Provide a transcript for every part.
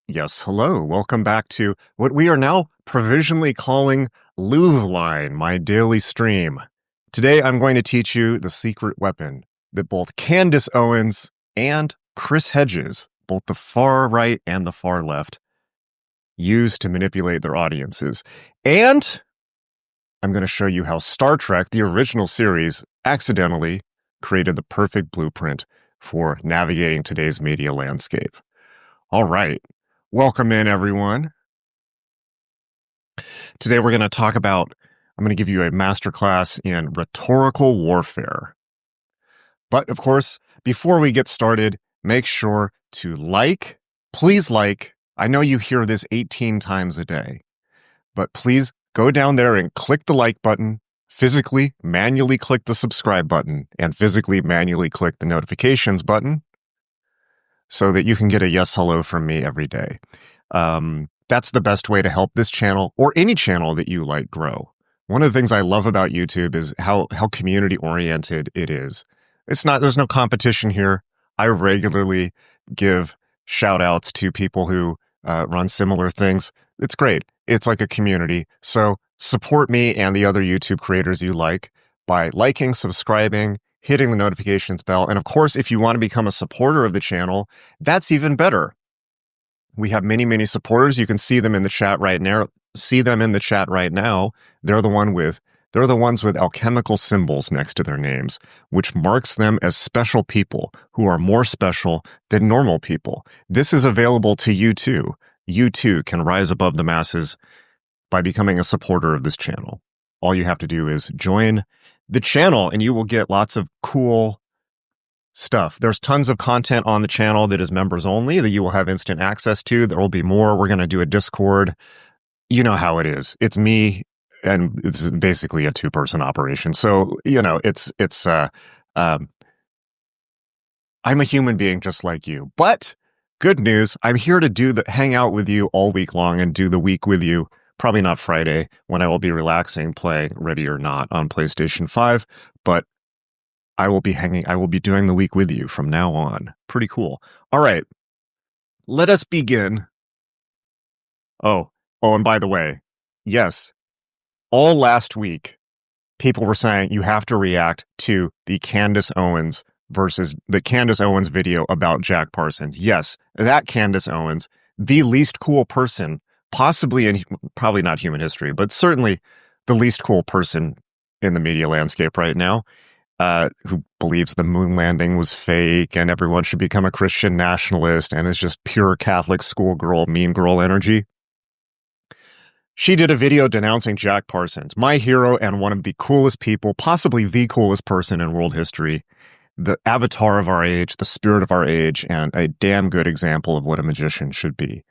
Yes, hello. Welcome back to what we are now provisionally calling LOUV LINE, my daily stream. Today, I'm going to teach you the secret weapon that both Candace Owens and Chris Hedges, both the far right and the far left, use to manipulate their audiences. And I'm going to show you how Star Trek, the original series, accidentally created the perfect blueprint for navigating today's media landscape. All right. Welcome in, everyone. Today we're going to talk about, I'm going to give you a masterclass in rhetorical warfare. But of course, before we get started, make sure to please like. I know you hear this 18 times a day, but please go down there and click the like button, physically, manually click the subscribe button, and physically, manually click the notifications button, so that you can get a yes, hello from me every day. That's the best way to help this channel or any channel that you like grow. One of the things I love about YouTube is how community oriented it is. There's no competition here. I regularly give shout outs to people who run similar things. It's great. It's like a community. So support me and the other YouTube creators you like by liking, subscribing, hitting the notifications bell. And of course, if you want to become a supporter of the channel, that's even better. We have many, many supporters. You can see them in the chat right now. They're the ones with alchemical symbols next to their names, which marks them as special people who are more special than normal people. This is available to you too. You too can rise above the masses by becoming a supporter of this channel. All you have to do is join the channel and you will get lots of cool stuff. There's tons of content on the channel that is members only that you will have instant access to. There will be more. We're going to do a Discord. You know how it is. It's me and it's basically a two-person operation. So, I'm a human being just like you. But good news, I'm here to hang out with you all week long and do the week with you. Probably not Friday, when I will be relaxing, playing Ready or Not on PlayStation 5, but I will be doing the week with you from now on. Pretty cool. All right, let us begin. Oh, and by the way, yes, all last week, people were saying you have to react to the Candace Owens video about Jack Parsons. Yes, that Candace Owens, the least cool person possibly in, probably not human history, but certainly the least cool person in the media landscape right now, who believes the moon landing was fake and everyone should become a Christian nationalist and is just pure Catholic schoolgirl, mean girl energy. She did a video denouncing Jack Parsons, my hero and one of the coolest people, possibly the coolest person in world history, the avatar of our age, the spirit of our age, and a damn good example of what a magician should be.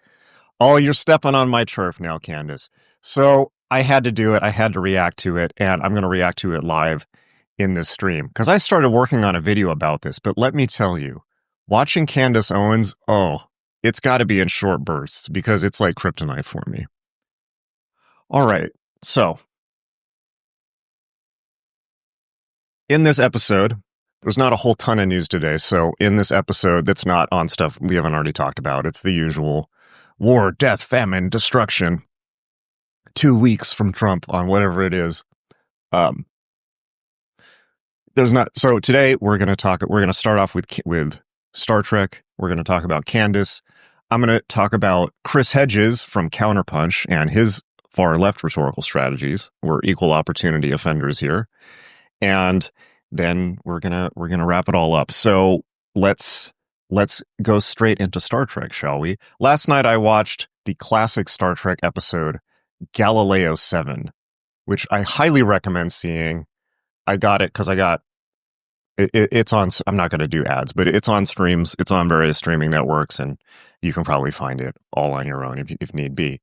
Oh, you're stepping on my turf now, Candace. So I had to do it. I had to react to it, and I'm going to react to it live in this stream because I started working on a video about this. But let me tell you, watching Candace Owens, it's got to be in short bursts because it's like kryptonite for me. All right. So in this episode, there's not a whole ton of news today. So in this episode, that's not on stuff we haven't already talked about. It's the usual war, death, famine, destruction. 2 weeks from Trump on whatever it is. So today we're going to start off with Star Trek. We're going to talk about Candace. I'm going to talk about Chris Hedges from Counterpunch and his far left rhetorical strategies. We're equal opportunity offenders here. And then we're going to wrap it all up. So let's go straight into Star Trek, shall we? Last night I watched the classic Star Trek episode Galileo 7, which I highly recommend seeing. I got it because it's on, I'm not going to do ads, but it's on streams. It's on various streaming networks, and you can probably find it all on your own if need be.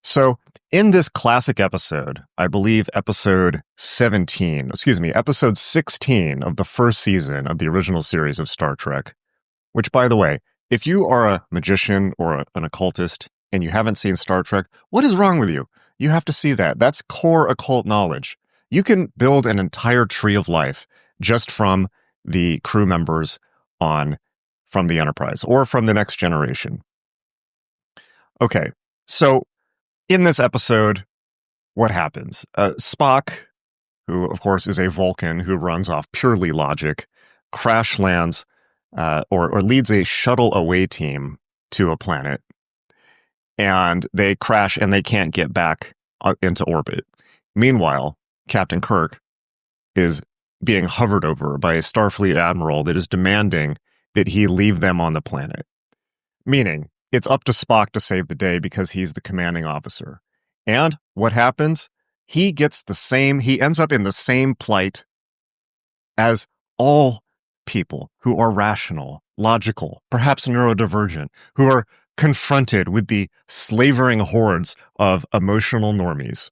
So in this classic episode, I believe episode 16 of the first season of the original series of Star Trek, which, by the way, if you are a magician or an occultist and you haven't seen Star Trek, what is wrong with you? You have to see that. That's core occult knowledge. You can build an entire tree of life just from the crew members from the Enterprise or from the Next Generation. Okay, so in this episode, what happens? Spock, who of course is a Vulcan who runs off purely logic, crash lands or leads a shuttle away team to a planet. And they crash and they can't get back into orbit. Meanwhile, Captain Kirk is being hovered over by a Starfleet admiral that is demanding that he leave them on the planet. Meaning, it's up to Spock to save the day because he's the commanding officer. And what happens? He ends up in the same plight as all people who are rational, logical, perhaps neurodivergent, who are confronted with the slavering hordes of emotional normies.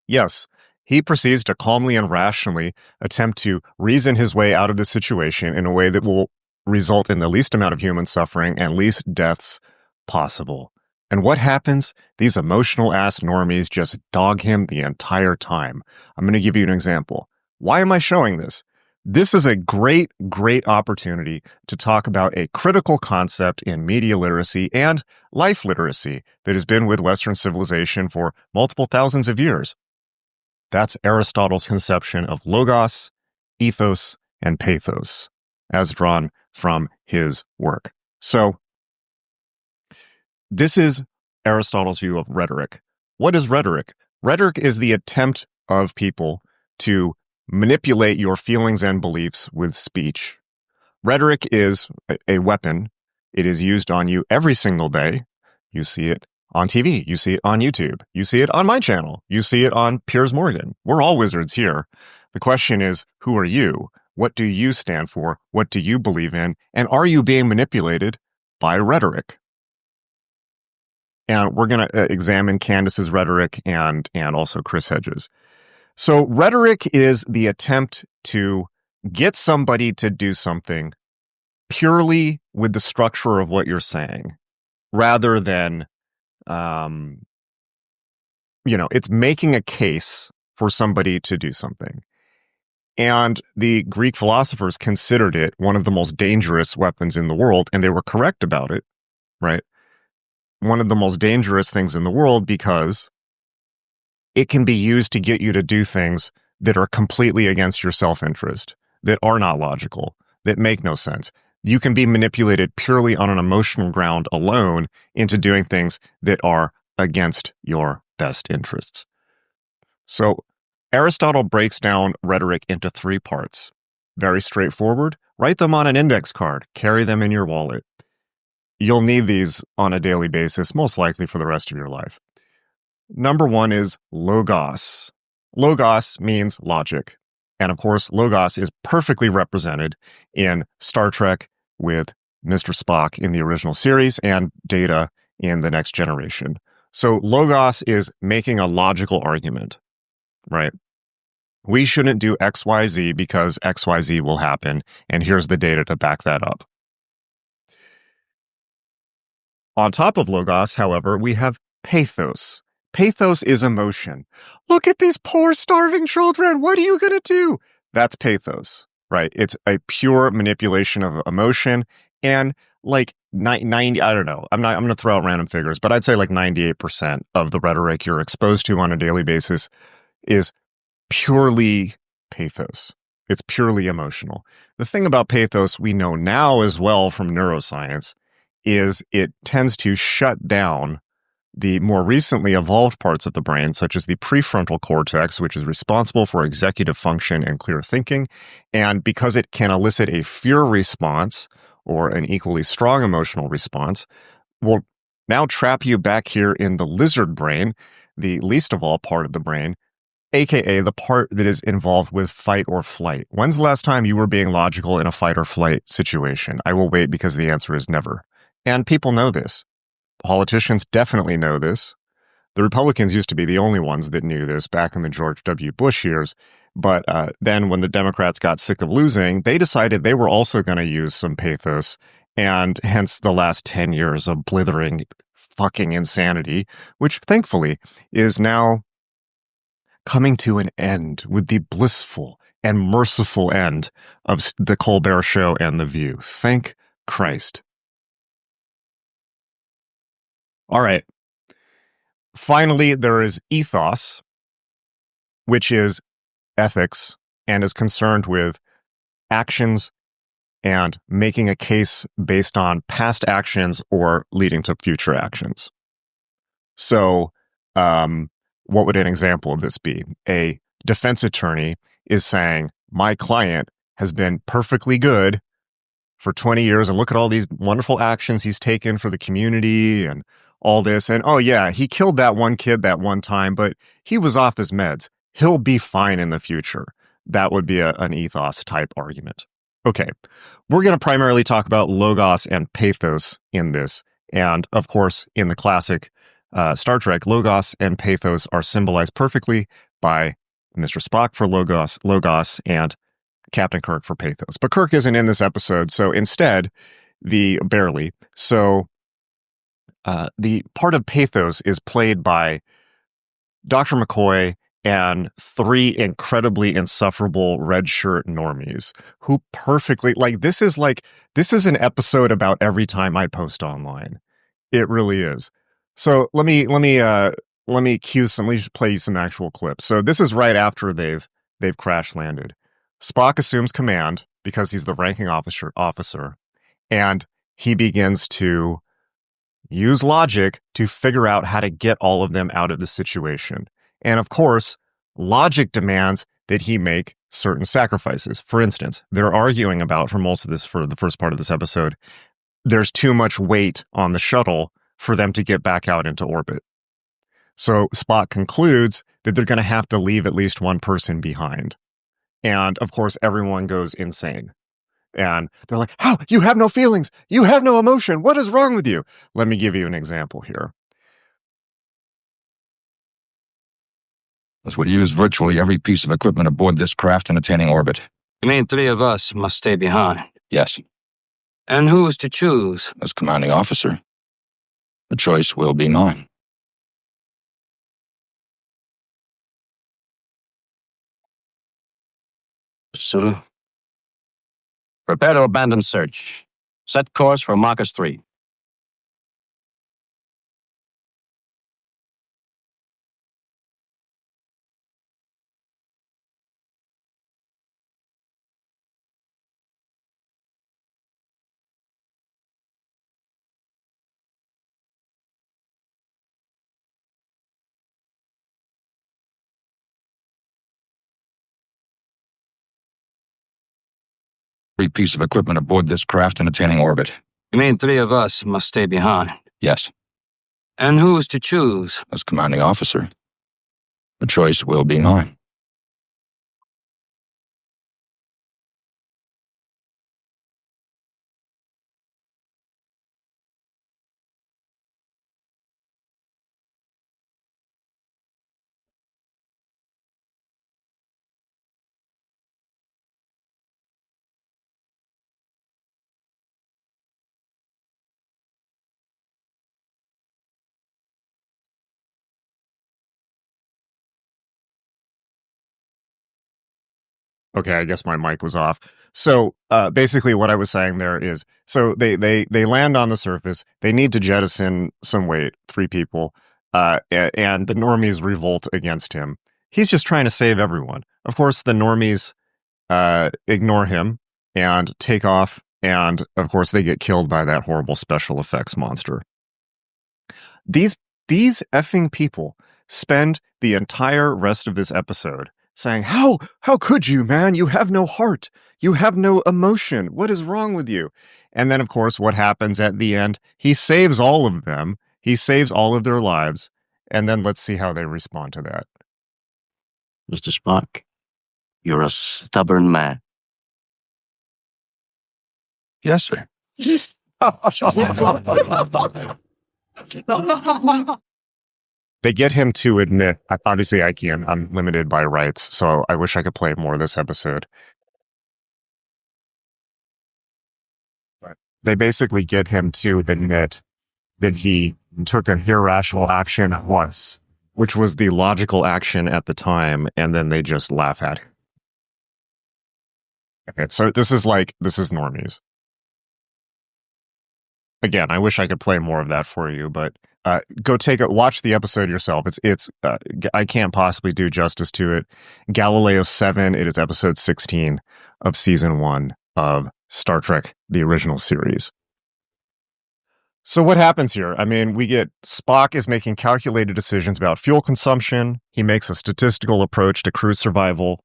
Yes, he proceeds to calmly and rationally attempt to reason his way out of the situation in a way that will result in the least amount of human suffering and least deaths possible. And what happens? These emotional ass normies just dog him the entire time. I'm going to give you an example. Why am I showing this? This is a great, great opportunity to talk about a critical concept in media literacy and life literacy that has been with Western civilization for multiple thousands of years. That's Aristotle's conception of logos, ethos, and pathos, as drawn from his work. So, this is Aristotle's view of rhetoric. What is rhetoric? Rhetoric is the attempt of people to manipulate your feelings and beliefs with speech. Rhetoric is a weapon. It is used on you every single day. You see it on TV. You see it on YouTube. You see it on my channel. You see it on Piers Morgan. We're all wizards here. The question is, who are you? What do you stand for? What do you believe in? And are you being manipulated by rhetoric? And we're going to examine Candace's rhetoric and also Chris Hedges. So rhetoric is the attempt to get somebody to do something purely with the structure of what you're saying, rather than, it's making a case for somebody to do something. And the Greek philosophers considered it one of the most dangerous weapons in the world, and they were correct about it, right? One of the most dangerous things in the world because it can be used to get you to do things that are completely against your self-interest, that are not logical, that make no sense. You can be manipulated purely on an emotional ground alone into doing things that are against your best interests. So Aristotle breaks down rhetoric into 3 parts. Very straightforward. Write them on an index card. Carry them in your wallet. You'll need these on a daily basis, most likely for the rest of your life. Number 1 is logos. Logos means logic. And of course, logos is perfectly represented in Star Trek with Mr. Spock in the original series and Data in The Next Generation. So logos is making a logical argument, right? We shouldn't do XYZ because XYZ will happen, and here's the data to back that up. On top of logos, however, we have pathos. Pathos is emotion. Look at these poor starving children. What are you going to do? That's pathos, right? It's a pure manipulation of emotion. And like 90, I don't know. I'm going to throw out random figures, but I'd say like 98% of the rhetoric you're exposed to on a daily basis is purely pathos. It's purely emotional. The thing about pathos we know now as well from neuroscience is it tends to shut down the more recently evolved parts of the brain, such as the prefrontal cortex, which is responsible for executive function and clear thinking. And because it can elicit a fear response or an equally strong emotional response, will now trap you back here in the lizard brain, the least of all part of the brain, aka the part that is involved with fight or flight. When's the last time you were being logical in a fight or flight situation? I will wait because the answer is never. And people know this. Politicians definitely know this. The Republicans used to be the only ones that knew this back in the George W. Bush years. But then when the Democrats got sick of losing, they decided they were also going to use some pathos. And hence the last 10 years of blithering fucking insanity, which thankfully is now coming to an end with the blissful and merciful end of the Colbert Show and The View. Thank Christ. All right. Finally, there is ethos, which is ethics and is concerned with actions and making a case based on past actions or leading to future actions. So, what would an example of this be? A defense attorney is saying, my client has been perfectly good for 20 years, and look at all these wonderful actions he's taken for the community and all this. And oh, yeah, he killed that one kid that one time, but he was off his meds. He'll be fine in the future. That would be an ethos type argument. Okay, we're going to primarily talk about logos and pathos in this. And of course, in the classic Star Trek, logos and pathos are symbolized perfectly by Mr. Spock for logos, and Captain Kirk for pathos. But Kirk isn't in this episode, so instead, barely. So the part of pathos is played by Dr. McCoy and three incredibly insufferable red shirt normies who perfectly, this is an episode about every time I post online. It really is. So let me just play you some actual clips. So this is right after they've crash landed. Spock assumes command because he's the ranking officer, and he begins to use logic to figure out how to get all of them out of the situation. And of course, logic demands that he make certain sacrifices. For instance, they're arguing about, for the first part of this episode, there's too much weight on the shuttle for them to get back out into orbit. So Spock concludes that they're going to have to leave at least one person behind. And of course, everyone goes insane. And they're like, how? You have no feelings. You have no emotion. What is wrong with you? Let me give you an example here. As we use virtually every piece of equipment aboard this craft in attaining orbit. You mean 3 of us must stay behind? Yes. And who is to choose? As commanding officer, the choice will be mine. Sulu. Prepare to abandon search. Set course for Marcus 3. Every piece of equipment aboard this craft in attaining orbit. You mean 3 of us must stay behind? Yes. And who is to choose? As commanding officer, the choice will be mine. Okay, I guess my mic was off. So basically what I was saying there is, so they land on the surface. They need to jettison some weight, 3 people, and the normies revolt against him. He's just trying to save everyone. Of course, the normies ignore him and take off, and of course they get killed by that horrible special effects monster. These effing people spend the entire rest of this episode saying, how could you, man? You have no heart. You have no emotion. What is wrong with you? And then, of course, what happens at the end? He saves all of them. He saves all of their lives. And then let's see how they respond to that. Mr. Spock, you're a stubborn man. Yes, sir. They get him to admit, obviously I can't, I'm limited by rights, so I wish I could play more of this episode. But they basically get him to admit that he took an irrational action at once, which was the logical action at the time, and then they just laugh at him. Okay, so this is normies. Again, I wish I could play more of that for you, but Go watch the episode yourself. I can't possibly do justice to it. Galileo 7, it is episode 16 of season 1 of Star Trek, the original series. So what happens here? I mean, we get Spock is making calculated decisions about fuel consumption. He makes a statistical approach to crew survival.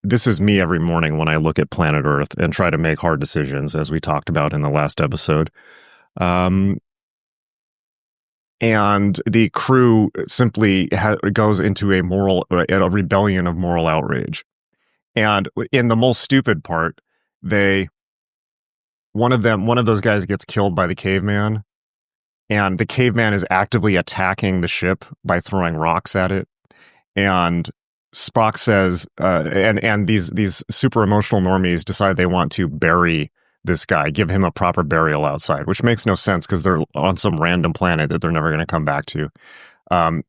This is me every morning when I look at planet Earth and try to make hard decisions, as we talked about in the last episode. And the crew simply goes into a rebellion of moral outrage. And in the most stupid part, one of those guys gets killed by the caveman, and the caveman is actively attacking the ship by throwing rocks at it. And Spock says, and these super emotional normies decide they want to bury this guy, give him a proper burial outside, which makes no sense because they're on some random planet that they're never going to come back to. And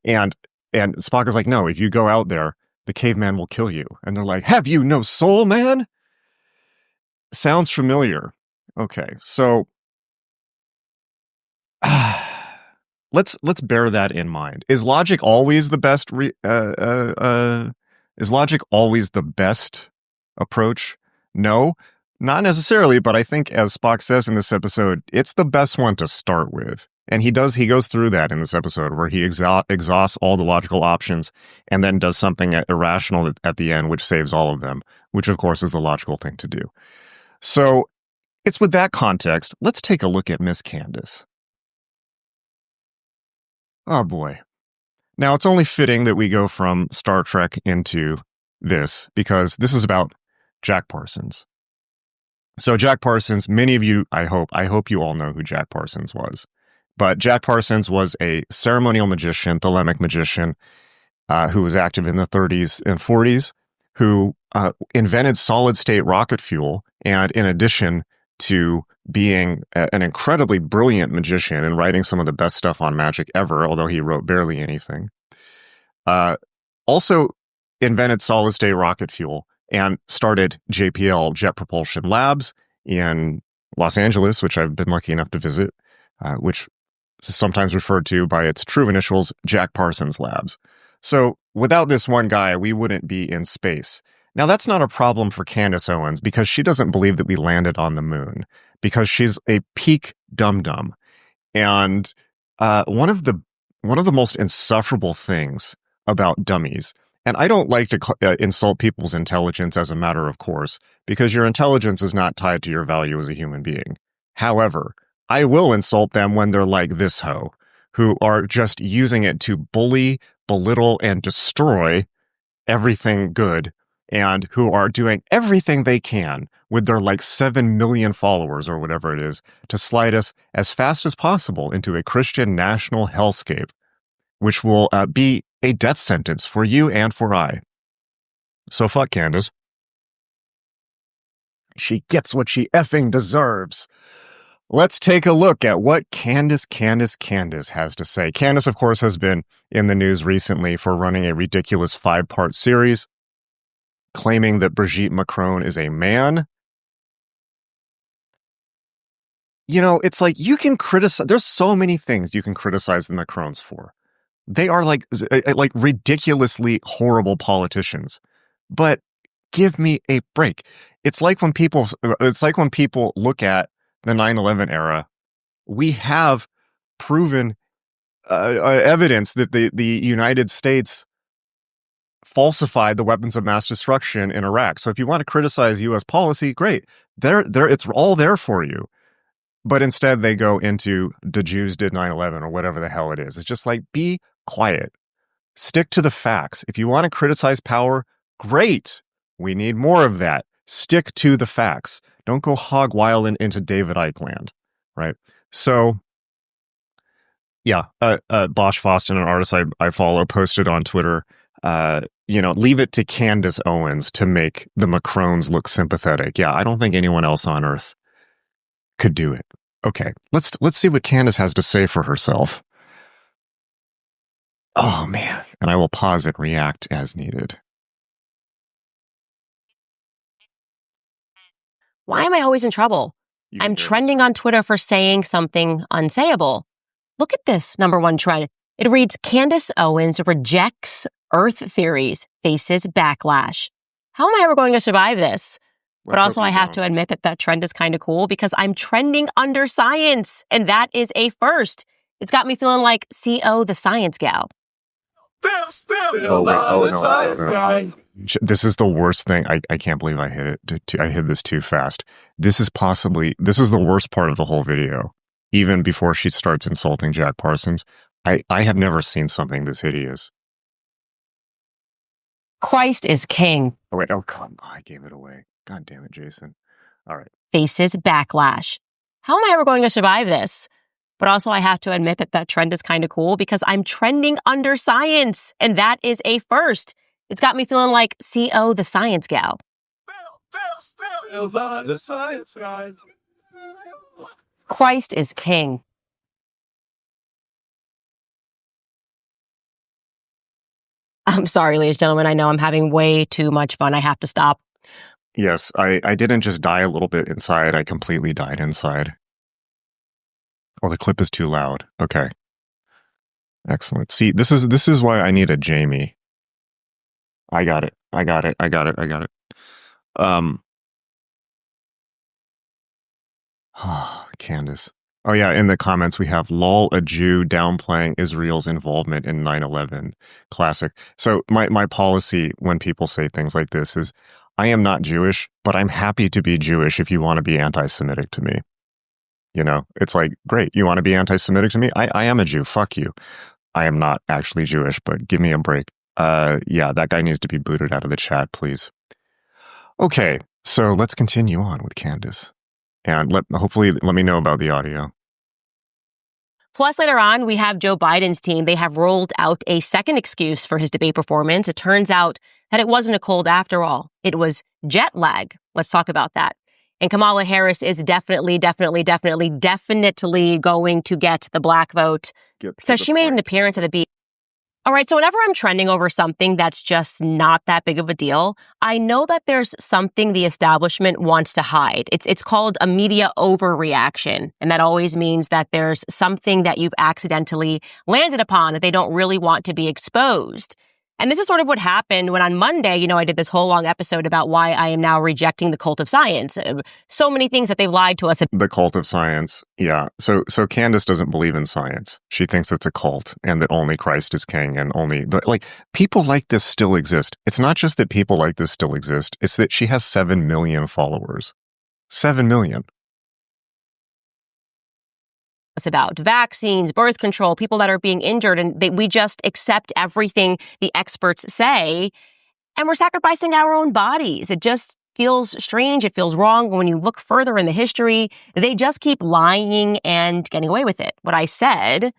Spock is like, no, if you go out there, the caveman will kill you. And they're like, have you no soul, man? Sounds familiar. Okay, so let's bear that in mind. Is logic always the best? Is logic always the best approach? No. Not necessarily, but I think, as Spock says in this episode, it's the best one to start with. And he goes through that in this episode, where he exhausts all the logical options and then does something irrational at the end, which saves all of them, which of course is the logical thing to do. So it's with that context, let's take a look at Miss Candace. Oh boy. Now, it's only fitting that we go from Star Trek into this, because this is about Jack Parsons. So Jack Parsons, many of you, I hope you all know who Jack Parsons was. But Jack Parsons was a ceremonial magician, thelemic magician, who was active in the 30s and 40s, who invented solid-state rocket fuel, and in addition to being an incredibly brilliant magician and writing some of the best stuff on magic ever, although he wrote barely anything, also invented solid-state rocket fuel and started JPL, Jet Propulsion Labs, in Los Angeles, which I've been lucky enough to visit, which is sometimes referred to by its true initials, Jack Parsons Labs. So without this one guy, we wouldn't be in space. Now, that's not a problem for Candace Owens, because she doesn't believe that we landed on the moon, because she's a peak dum-dum. And one of the most insufferable things about dummies, and I don't like to insult people's intelligence as a matter of course, because your intelligence is not tied to your value as a human being. However, I will insult them when they're like this hoe, who are just using it to bully, belittle, and destroy everything good, and who are doing everything they can with their 7 million followers or whatever it is to slide us as fast as possible into a Christian national hellscape, which will be a death sentence for you and for I. So fuck Candace. She gets what she effing deserves. Let's take a look at what Candace has to say. Candace, of course, has been in the news recently for running a ridiculous 5-part series claiming that Brigitte Macron is a man. You know, it's like, you can criticize, there's so many things you can criticize the Macrons for. They are like ridiculously horrible politicians. But give me a break. It's like when people look at the 9/11 era, we have proven evidence that the United States falsified the weapons of mass destruction in Iraq. So if you want to criticize U.S. policy, great. It's all there for you. But instead they go into the Jews did 9/11 or whatever the hell it is. It's just like, be quiet. Stick to the facts. If you want to criticize power, great. We need more of that. Stick to the facts. Don't go hog wild into David Icke land, right? So, yeah, Bosch Foston, an artist I follow, posted on Twitter, leave it to Candace Owens to make the Macrons look sympathetic. Yeah, I don't think anyone else on Earth could do it. Okay, let's see what Candace has to say for herself. Oh, man. And I will pause and react as needed. Why am I always in trouble? I'm trending on Twitter for saying something unsayable. Look at this #1 trend. It reads, Candace Owens rejects Earth theories, faces backlash. How am I ever going to survive this? But also, I have to admit that trend is kind of cool because I'm trending under science, and that is a first. It's got me feeling like CO the science gal. No. This is the worst thing. I can't believe I hit it. I hit this too fast. This is the worst part of the whole video. Even before she starts insulting Jack Parsons, I have never seen something this hideous. Christ is king. Oh, wait. Oh, come on. I gave it away. God damn it, Jason. All right. Faces backlash. How am I ever going to survive this? But also, I have to admit that trend is kind of cool because I'm trending under science, and that is a first. It's got me feeling like CO the science gal. Christ is king. I'm sorry, ladies and gentlemen. I know I'm having way too much fun. I have to stop. Yes, I didn't just die a little bit inside. I completely died inside. Oh, the clip is too loud. Okay. Excellent. See, this is why I need a Jamie. I got it. Candace. Oh yeah, in the comments we have lol, a Jew downplaying Israel's involvement in 9/11. Classic. So my policy when people say things like this is, I am not Jewish, but I'm happy to be Jewish if you want to be anti-Semitic to me. You know, it's like, great, you want to be anti-Semitic to me? I am a Jew. Fuck you. I am not actually Jewish, but give me a break. Yeah, that guy needs to be booted out of the chat, please. Okay, so let's continue on with Candace. And hopefully let me know about the audio. Plus, later on, we have Joe Biden's team. They have rolled out a second excuse for his debate performance. It turns out that it wasn't a cold after all. It was jet lag. Let's talk about that. And Kamala Harris is definitely going to get the black vote because she made an appearance at the beach. All right, so whenever I'm trending over something that's just not that big of a deal, I know that there's something the establishment wants to hide. It's called a media overreaction, and that always means that there's something that you've accidentally landed upon that they don't really want to be exposed. And this is sort of what happened when on Monday, I did this whole long episode about why I am now rejecting the cult of science. So many things that they've lied to us. The cult of science. Yeah. So Candace doesn't believe in science. She thinks it's a cult and that only Christ is king and people like this still exist. It's not just that people like this still exist. It's that she has 7 million followers. 7 million. About vaccines, birth control, people that are being injured, and we just accept everything the experts say, and we're sacrificing our own bodies. It just feels strange. It feels wrong. When you look further in the history, they just keep lying and getting away with it. What I said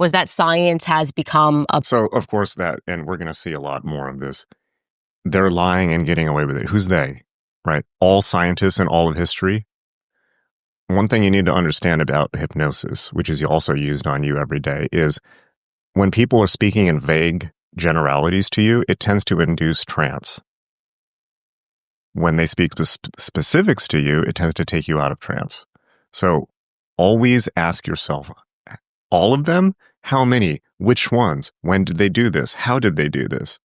was that science has become So, of course, and we're going to see a lot more of this. They're lying and getting away with it. Who's they? Right? All scientists in all of history. One thing you need to understand about hypnosis, which is also used on you every day, is when people are speaking in vague generalities to you, it tends to induce trance. When they speak specifics to you, it tends to take you out of trance. So always ask yourself, all of them? How many? Which ones? When did they do this? How did they do this?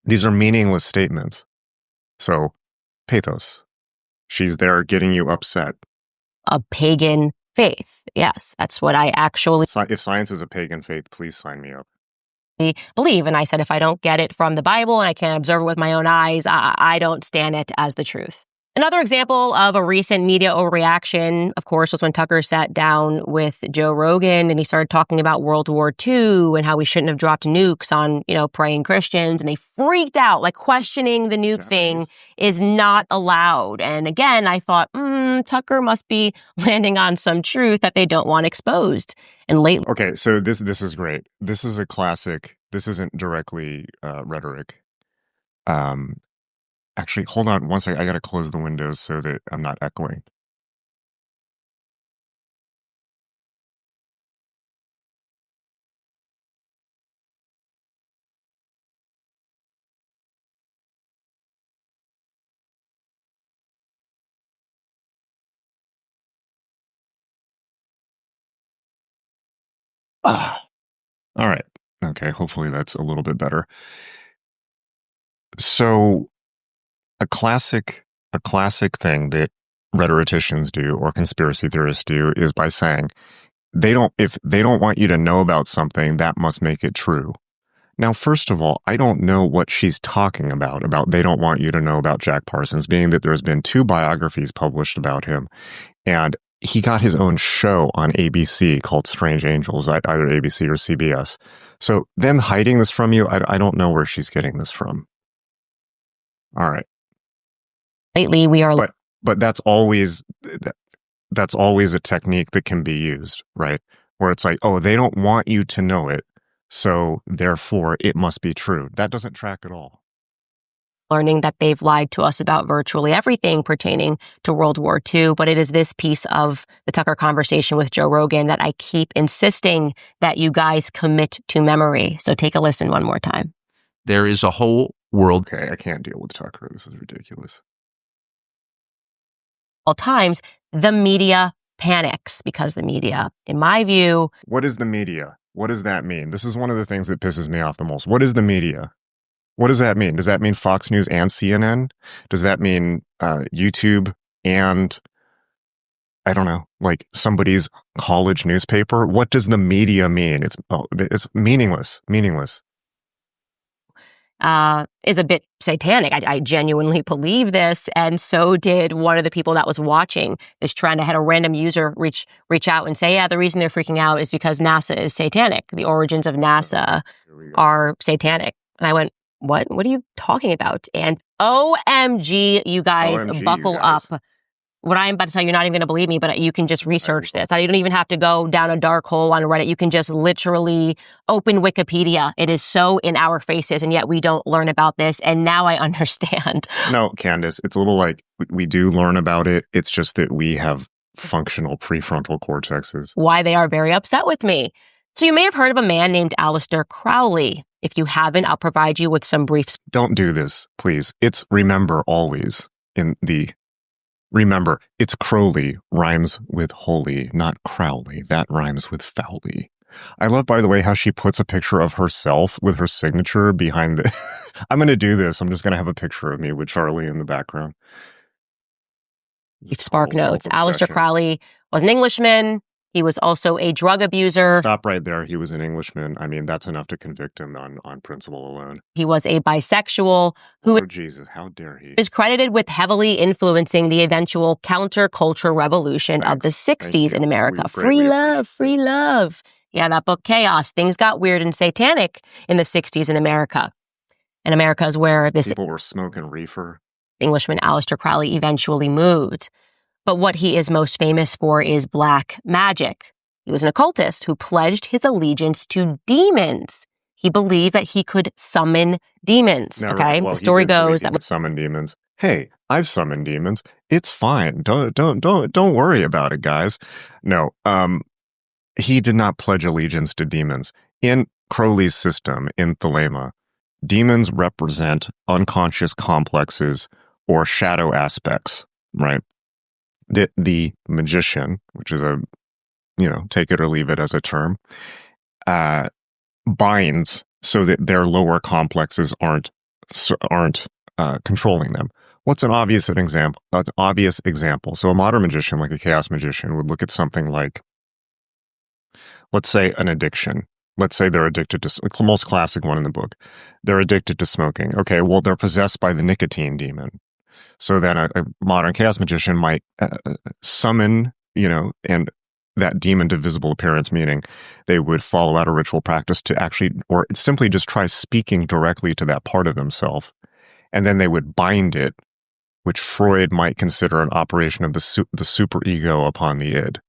These are meaningless statements. So, pathos. She's there getting you upset. a pagan faith. Yes, that's what I actually If science is a pagan faith, please sign me up. believe. And I said, if I don't get it from the Bible and I can't observe it with my own eyes, I don't stand it as the truth. Another example of a recent media overreaction, of course, was when Tucker sat down with Joe Rogan and he started talking about World War II and how we shouldn't have dropped nukes on, praying Christians. And they freaked out, like questioning the nuke thing is not allowed. And again, I thought, Tucker must be landing on some truth that they don't want exposed. And lately, Okay, so this is great. This is a classic. This isn't directly rhetoric. Actually, hold on one second. I gotta close the windows so that I'm not echoing. All right. Okay. Hopefully that's a little bit better. So a classic thing that rhetoricians do or conspiracy theorists do is by saying if they don't want you to know about something, that must make it true. Now, first of all, I don't know what she's talking about they don't want you to know about Jack Parsons, being that there's been 2 biographies published about him. And he got his own show on ABC called Strange Angels at either ABC or CBS. So them hiding this from you, I don't know where she's getting this from. All right. Lately, we are... But that's always a technique that can be used, right? Where it's like, oh, they don't want you to know it, so therefore it must be true. That doesn't track at all. Learning that they've lied to us about virtually everything pertaining to World War II, but it is this piece of the Tucker conversation with Joe Rogan that I keep insisting that you guys commit to memory. So take a listen one more time. There is a whole world. Okay, I can't deal with Tucker. This is ridiculous. All times, the media panics because the media, in my view... What is the media? What does that mean? This is one of the things that pisses me off the most. What is the media? What does that mean? Does that mean Fox News and CNN? Does that mean YouTube and, I don't know, like somebody's college newspaper? What does the media mean? It's meaningless. Is a bit satanic. I genuinely believe this, and so did one of the people that was watching this trend. I had a random user reach out and say, yeah, the reason they're freaking out is because NASA is satanic. The origins of NASA are satanic. And I went, what are you talking about? And OMG, you guys, buckle up. What I'm about to tell you, you're not even going to believe me, but you can just research this. You don't even have to go down a dark hole on Reddit. You can just literally open Wikipedia. It is so in our faces, and yet we don't learn about this. And now I understand. No, Candace, it's a little like we do learn about it. It's just that we have functional prefrontal cortexes. Why they are very upset with me. So you may have heard of a man named Aleister Crowley. If you haven't, I'll provide you with some briefs. Don't do this, please. It's remember always in the... Remember, it's Crowley rhymes with holy, not Crowley. That rhymes with foully. I love, by the way, how she puts a picture of herself with her signature behind the... I'm going to do this. I'm just going to have a picture of me with Charlie in the background. Spark notes. Aleister Crowley was an Englishman. He was also a drug abuser. Stop right there. He was an Englishman. I mean, that's enough to convict him on principle alone. He was a bisexual who... Oh, Jesus, how dare he? ...is credited with heavily influencing the eventual counterculture revolution of the 60s in America. Free love. Yeah, that book, Chaos. Things got weird and satanic in the 60s in America. And America is where this... People were smoking reefer. Englishman Aleister Crowley eventually moved. But what he is most famous for is black magic. He was an occultist who pledged his allegiance to demons. He believed that he could summon demons. Well, the story goes that he would summon demons. Hey, I've summoned demons. It's fine. Don't worry about it, guys. No, he did not pledge allegiance to demons. In Crowley's system, in Thelema, demons represent unconscious complexes or shadow aspects, right? The magician, which is a, take it or leave it as a term, binds so that their lower complexes aren't controlling them. What's an obvious example? So a modern magician, like a chaos magician, would look at something like, let's say, an addiction. Let's say they're addicted to, it's the most classic one in the book. They're addicted to smoking. Okay, well, they're possessed by the nicotine demon. So then a modern chaos magician might summon, and that demon to visible appearance, meaning they would follow out a ritual practice to actually, or simply just try speaking directly to that part of themselves. And then they would bind it, which Freud might consider an operation of the superego upon the id,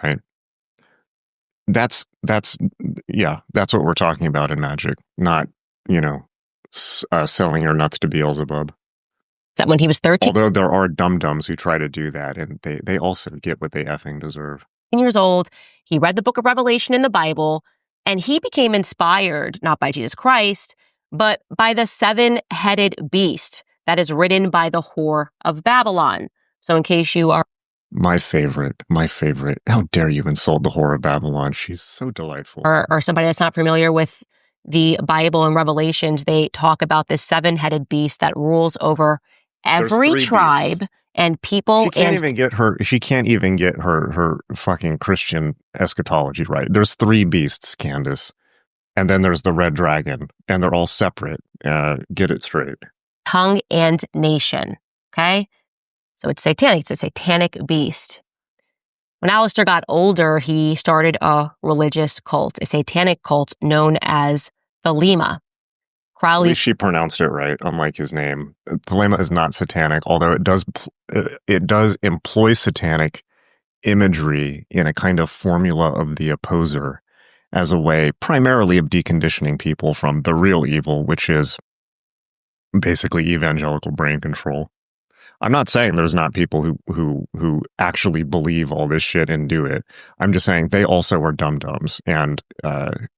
right? That's what we're talking about in magic, not, selling your nuts to Beelzebub. That when he was 13. Although there are dum-dums who try to do that, and they also get what they effing deserve. Years old, he read the book of Revelation in the Bible, and he became inspired, not by Jesus Christ, but by the 7-headed beast that is ridden by the whore of Babylon. So in case you are My favorite. How dare you insult the whore of Babylon? She's so delightful. Or somebody that's not familiar with the Bible and Revelations, they talk about this 7-headed beast that rules over every tribe beasts. And people. She can't even get her fucking Christian eschatology right. There's 3 beasts, Candace. And then there's the red dragon, and they're all separate. Get it straight. Tongue and nation. Okay? So it's satanic. It's a satanic beast. When Alistair got older, he started a religious cult, a satanic cult known as Thelema. Crowley. At least she pronounced it right, unlike his name. Thelema is not satanic, although it does employ satanic imagery in a kind of formula of the opposer as a way primarily of deconditioning people from the real evil, which is basically evangelical brain control. I'm not saying there's not people who actually believe all this shit and do it. I'm just saying they also are dum-dums. And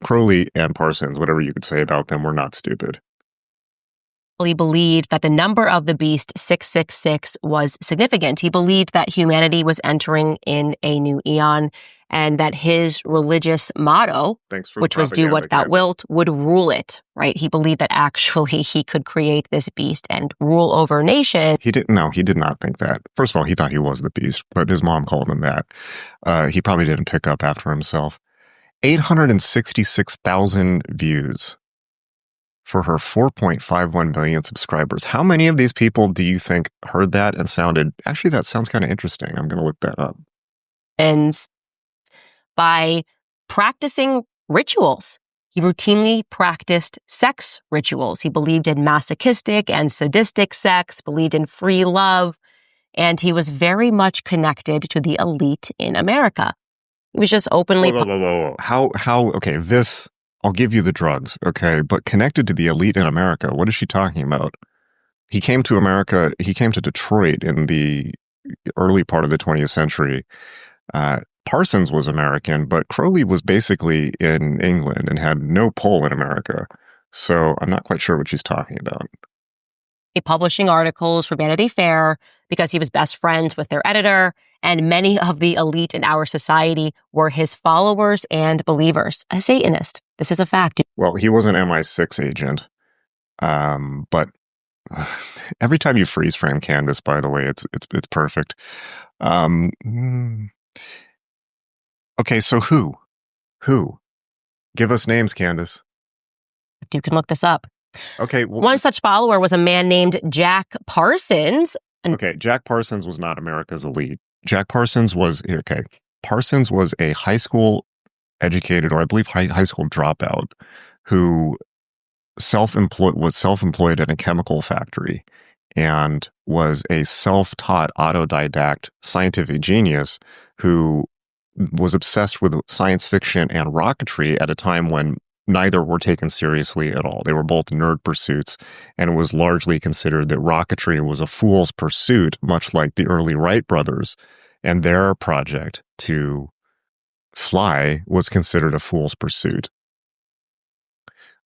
Crowley and Parsons, whatever you could say about them, were not stupid. He believed that the number of the beast 666 was significant. He believed that humanity was entering in a new eon and that his religious motto, which was do what thou wilt, would rule it, right? He believed that actually he could create this beast and rule over a nation. He did not think that. First of all, he thought he was the beast, but his mom called him that. He probably didn't pick up after himself. 866,000 views for her 4.51 million subscribers. How many of these people do you think heard that and sounded, actually, that sounds kind of interesting. I'm going to look that up. And by practicing rituals. He routinely practiced sex rituals. He believed in masochistic and sadistic sex, believed in free love, and he was very much connected to the elite in America. He was just openly... Whoa. How, okay, this, I'll give you the drugs, okay, but connected to the elite in America, what is she talking about? He came to America, he came to Detroit in the early part of the 20th century. Parsons was American, but Crowley was basically in England and had no pull in America. So I'm not quite sure what she's talking about. Publishing articles for Vanity Fair because he was best friends with their editor, and many of the elite in our society were his followers and believers. A Satanist. This is a fact. Well, he was an MI6 agent, but every time you freeze frame Candace, by the way, it's perfect. Okay, so who? Give us names, Candace. You can look this up. Okay. Well, one such follower was a man named Jack Parsons. Okay, Jack Parsons was not America's elite. Jack Parsons was, Parsons was a high school educated, or I believe high school dropout, who was self-employed in a chemical factory and was a self-taught autodidact scientific genius who was obsessed with science fiction and rocketry at a time when neither were taken seriously at all. They were both nerd pursuits, and it was largely considered that rocketry was a fool's pursuit, much like the early Wright brothers, and their project to fly was considered a fool's pursuit.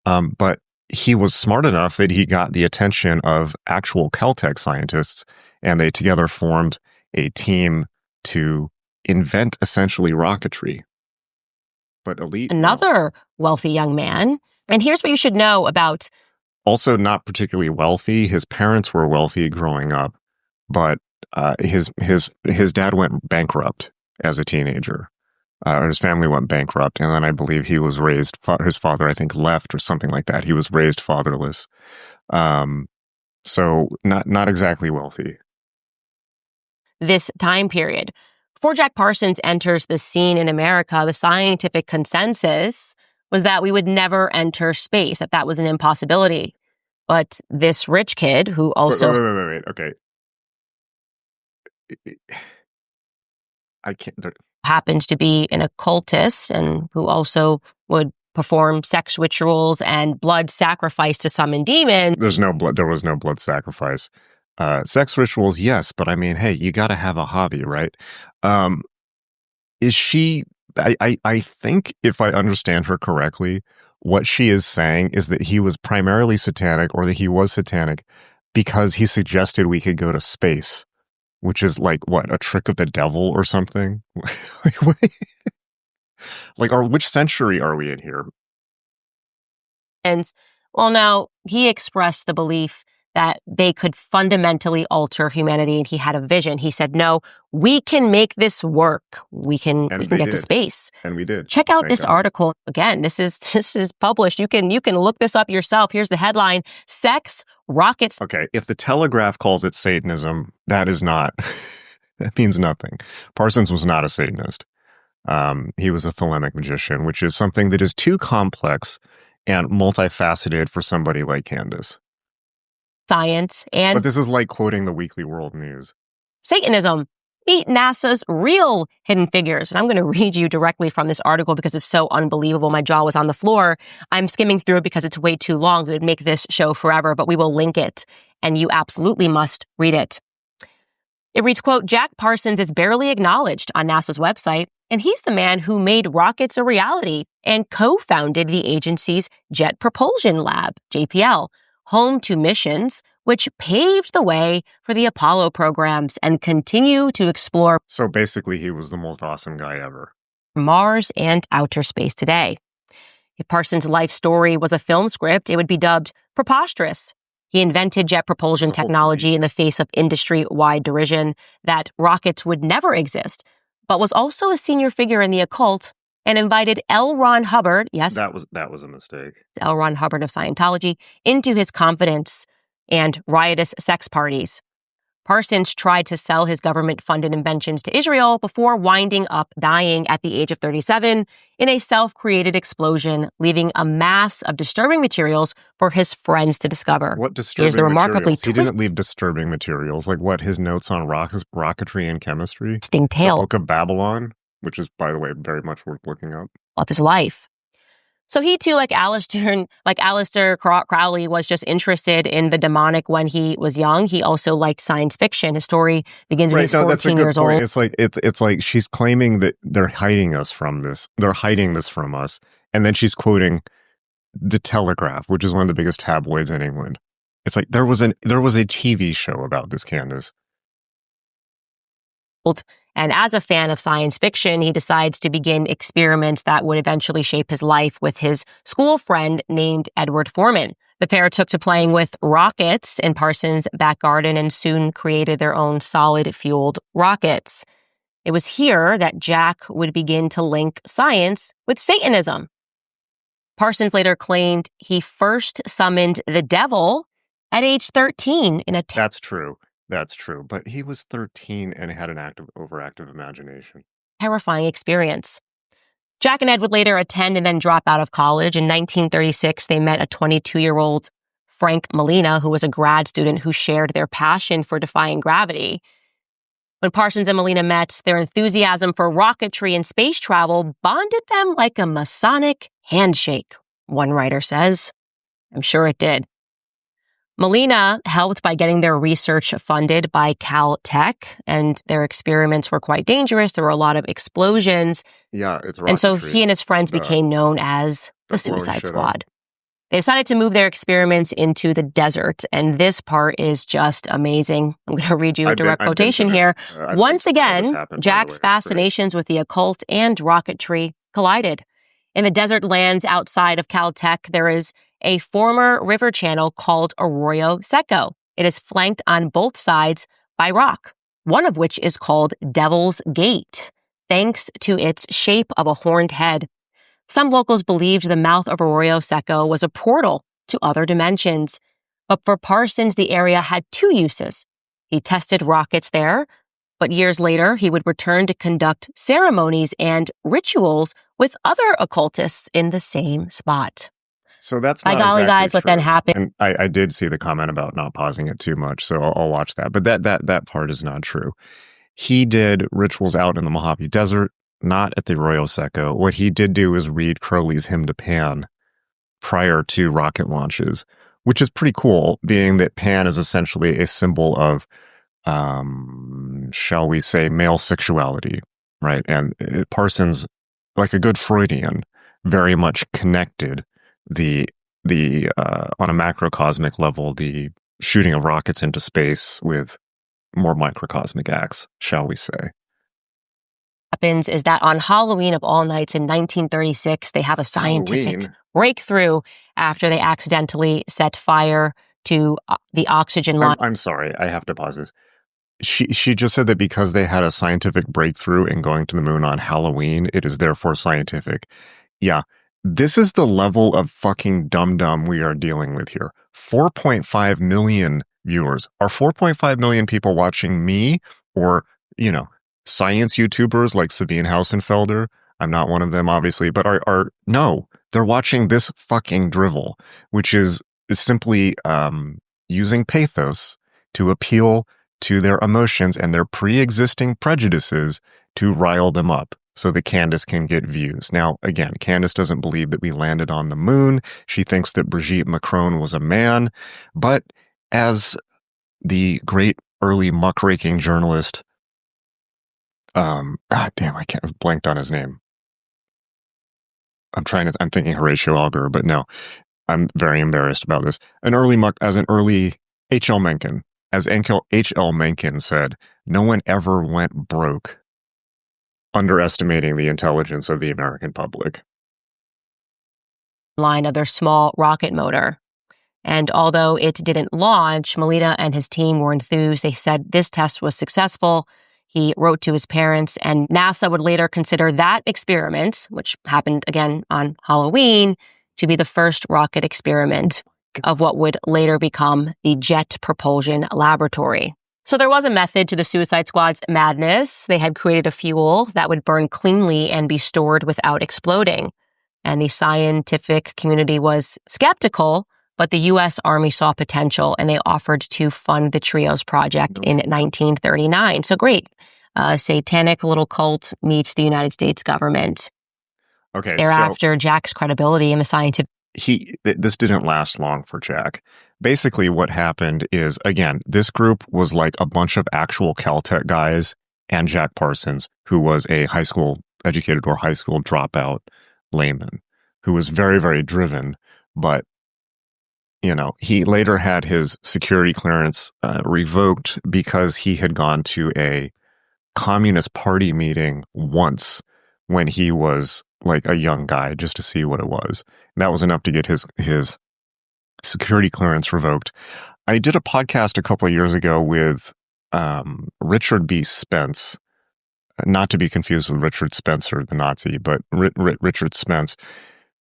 But he was smart enough that he got the attention of actual Caltech scientists, and they together formed a team to invent essentially rocketry. But elite... Another wealthy young man. And here's what you should know about... Also not particularly wealthy. His parents were wealthy growing up, but his dad went bankrupt as a teenager. His family went bankrupt, and then I believe he was raised... his father, I think, left or something like that. He was raised fatherless. So not exactly wealthy. This time period. Before Jack Parsons enters the scene in America, the scientific consensus was that we would never enter space, that was an impossibility. But this rich kid who also... Wait. Okay. I can't... happened to be an occultist and who also would perform sex rituals and blood sacrifice to summon demons. There was no blood sacrifice. Sex rituals, yes, but I mean, hey, you got to have a hobby, right? Is she, I think if I understand her correctly, what she is saying is that he was primarily satanic, or that he was satanic because he suggested we could go to space which is like what, a trick of the devil or something? Like, what? Like, which century are we in here? And well, now he expressed the belief that they could fundamentally alter humanity, and he had a vision. He said, "No, we can make this work. We can get to space." And we did. Check out Thank this God. article again. This is published. You can look this up yourself. Here's the headline: Sex, Rockets. Okay, if the Telegraph calls it Satanism, that is not. That means nothing. Parsons was not a Satanist. He was a thelemic magician, which is something that is too complex and multifaceted for somebody like Candace. Science and But this is like quoting the Weekly World News. Satanism. Meet NASA's real hidden figures. And I'm going to read you directly from this article because it's so unbelievable. My jaw was on the floor. I'm skimming through it because it's way too long. It would make this show forever, but we will link it. And you absolutely must read it. It reads, quote, Jack Parsons is barely acknowledged on NASA's website, and he's the man who made rockets a reality and co-founded the agency's Jet Propulsion Lab, JPL, home to missions, which paved the way for the Apollo programs and continue to explore. So basically, he was the most awesome guy ever. Mars and outer space today. If Parsons' life story was a film script, it would be dubbed preposterous. He invented jet propulsion technology in the face of industry-wide derision that rockets would never exist, but was also a senior figure in the occult and invited L. Ron Hubbard, yes, that was a mistake, L. Ron Hubbard of Scientology, into his confidence and riotous sex parties. Parsons tried to sell his government-funded inventions to Israel before winding up dying at the age of 37 in a self-created explosion, leaving a mass of disturbing materials for his friends to discover. What disturbing Here's the remarkably materials? He didn't leave disturbing materials. Like what? His notes on rocketry and chemistry? Twisting tale. The Book of Babylon, which is, by the way, very much worth looking up. Of his life. So he too, like Aleister Crowley, was just interested in the demonic when he was young. He also liked science fiction. His story begins when he's 14 years old. It's like she's claiming that they're hiding us from this. They're hiding this from us. And then she's quoting the Telegraph, which is one of the biggest tabloids in England. It's like there was a TV show about this, Candace. And as a fan of science fiction, he decides to begin experiments that would eventually shape his life with his school friend named Edward Foreman. The pair took to playing with rockets in Parsons' back garden and soon created their own solid-fueled rockets. It was here that Jack would begin to link science with Satanism. Parsons later claimed he first summoned the devil at age 13 in a... That's true. That's true. But he was 13 and had an overactive imagination. Terrifying experience. Jack and Ed would later attend and then drop out of college. In 1936, they met a 22-year-old Frank Molina, who was a grad student who shared their passion for defying gravity. When Parsons and Molina met, their enthusiasm for rocketry and space travel bonded them like a Masonic handshake, one writer says. I'm sure it did. Molina helped by getting their research funded by Caltech, and their experiments were quite dangerous. There were a lot of explosions. Yeah, it's rocketry. And so he and his friends became known as the Suicide Squad. They decided to move their experiments into the desert, and this part is just amazing. I'm going to read you a direct quotation here. Once again, Jack's fascinations with the occult and rocketry collided. In the desert lands outside of Caltech, there is a former river channel called Arroyo Seco. It is flanked on both sides by rock, one of which is called Devil's Gate, thanks to its shape of a horned head. Some locals believed the mouth of Arroyo Seco was a portal to other dimensions. But for Parsons, the area had two uses. He tested rockets there, but years later, he would return to conduct ceremonies and rituals with other occultists in the same spot. So that's by not golly, exactly guys, true. what then happened? And I did see the comment about not pausing it too much, so I'll watch that. But that part is not true. He did rituals out in the Mojave Desert, not at the Arroyo Seco. What he did do is read Crowley's Hymn to Pan prior to rocket launches, which is pretty cool, being that Pan is essentially a symbol of, shall we say, male sexuality, right? And Parsons, like a good Freudian, very much connected the on a macrocosmic level, the shooting of rockets into space with more microcosmic acts, shall we say. Happens is that on Halloween of all nights in 1936, they have a scientific breakthrough after they accidentally set fire to the oxygen line. I'm sorry, I have to pause this. She just said that because they had a scientific breakthrough in going to the moon on Halloween, it is therefore scientific. Yeah, this is the level of fucking dum-dum we are dealing with here. 4.5 million viewers. Are 4.5 million people watching me or, science YouTubers like Sabine Hausenfelder? I'm not one of them, obviously, but no, they're watching this fucking drivel, which is simply using pathos to appeal to their emotions and their pre-existing prejudices to rile them up so that Candace can get views. Now, again, Candace doesn't believe that we landed on the moon. She thinks that Brigitte Macron was a man. But as the early muckraking journalist, God damn, I can't blanked on his name. I'm thinking Horatio Alger, but no, I'm very embarrassed about this. As an early H.L. Mencken, as H.L. Mencken said, no one ever went broke underestimating the intelligence of the American public. Line of their small rocket motor. And although it didn't launch, Melita and his team were enthused. They said this test was successful. He wrote to his parents, and NASA would later consider that experiment, which happened again on Halloween, to be the first rocket experiment of what would later become the Jet Propulsion Laboratory. So there was a method to the Suicide Squad's madness. They had created a fuel that would burn cleanly and be stored without exploding. And the scientific community was skeptical, but the U.S. Army saw potential, and they offered to fund the Trios project in 1939. So great. Satanic little cult meets the United States government. Okay. Thereafter, Jack's credibility in the scientific... This didn't last long for Jack. Basically, what happened is, again, this group was like a bunch of actual Caltech guys and Jack Parsons, who was a high school educated or high school dropout layman, who was very, very driven, but he later had his security clearance revoked because he had gone to a Communist Party meeting once when he was like a young guy, just to see what it was. And that was enough to get his security clearance revoked. I did a podcast a couple of years ago with Richard B. Spence, not to be confused with Richard Spencer, the Nazi, but Richard Spence,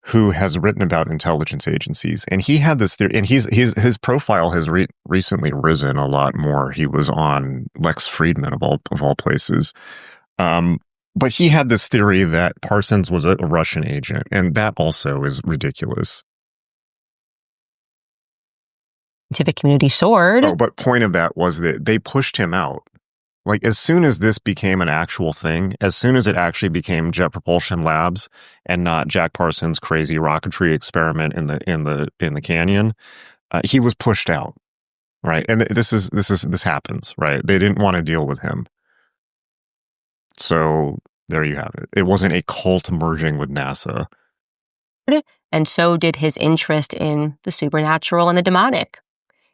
who has written about intelligence agencies. And he had this theory, and his profile has recently risen a lot more. He was on Lex Friedman of all places. But he had this theory that Parsons was a Russian agent, and that also is ridiculous. Scientific community soared. Oh, but point of that was that they pushed him out. Like, as soon as this became an actual thing, as soon as it actually became Jet Propulsion Labs and not Jack Parsons' crazy rocketry experiment in the canyon, he was pushed out, right? And this happens, right? They didn't want to deal with him, so there you have it. It wasn't a cult merging with NASA, and so did his interest in the supernatural and the demonic.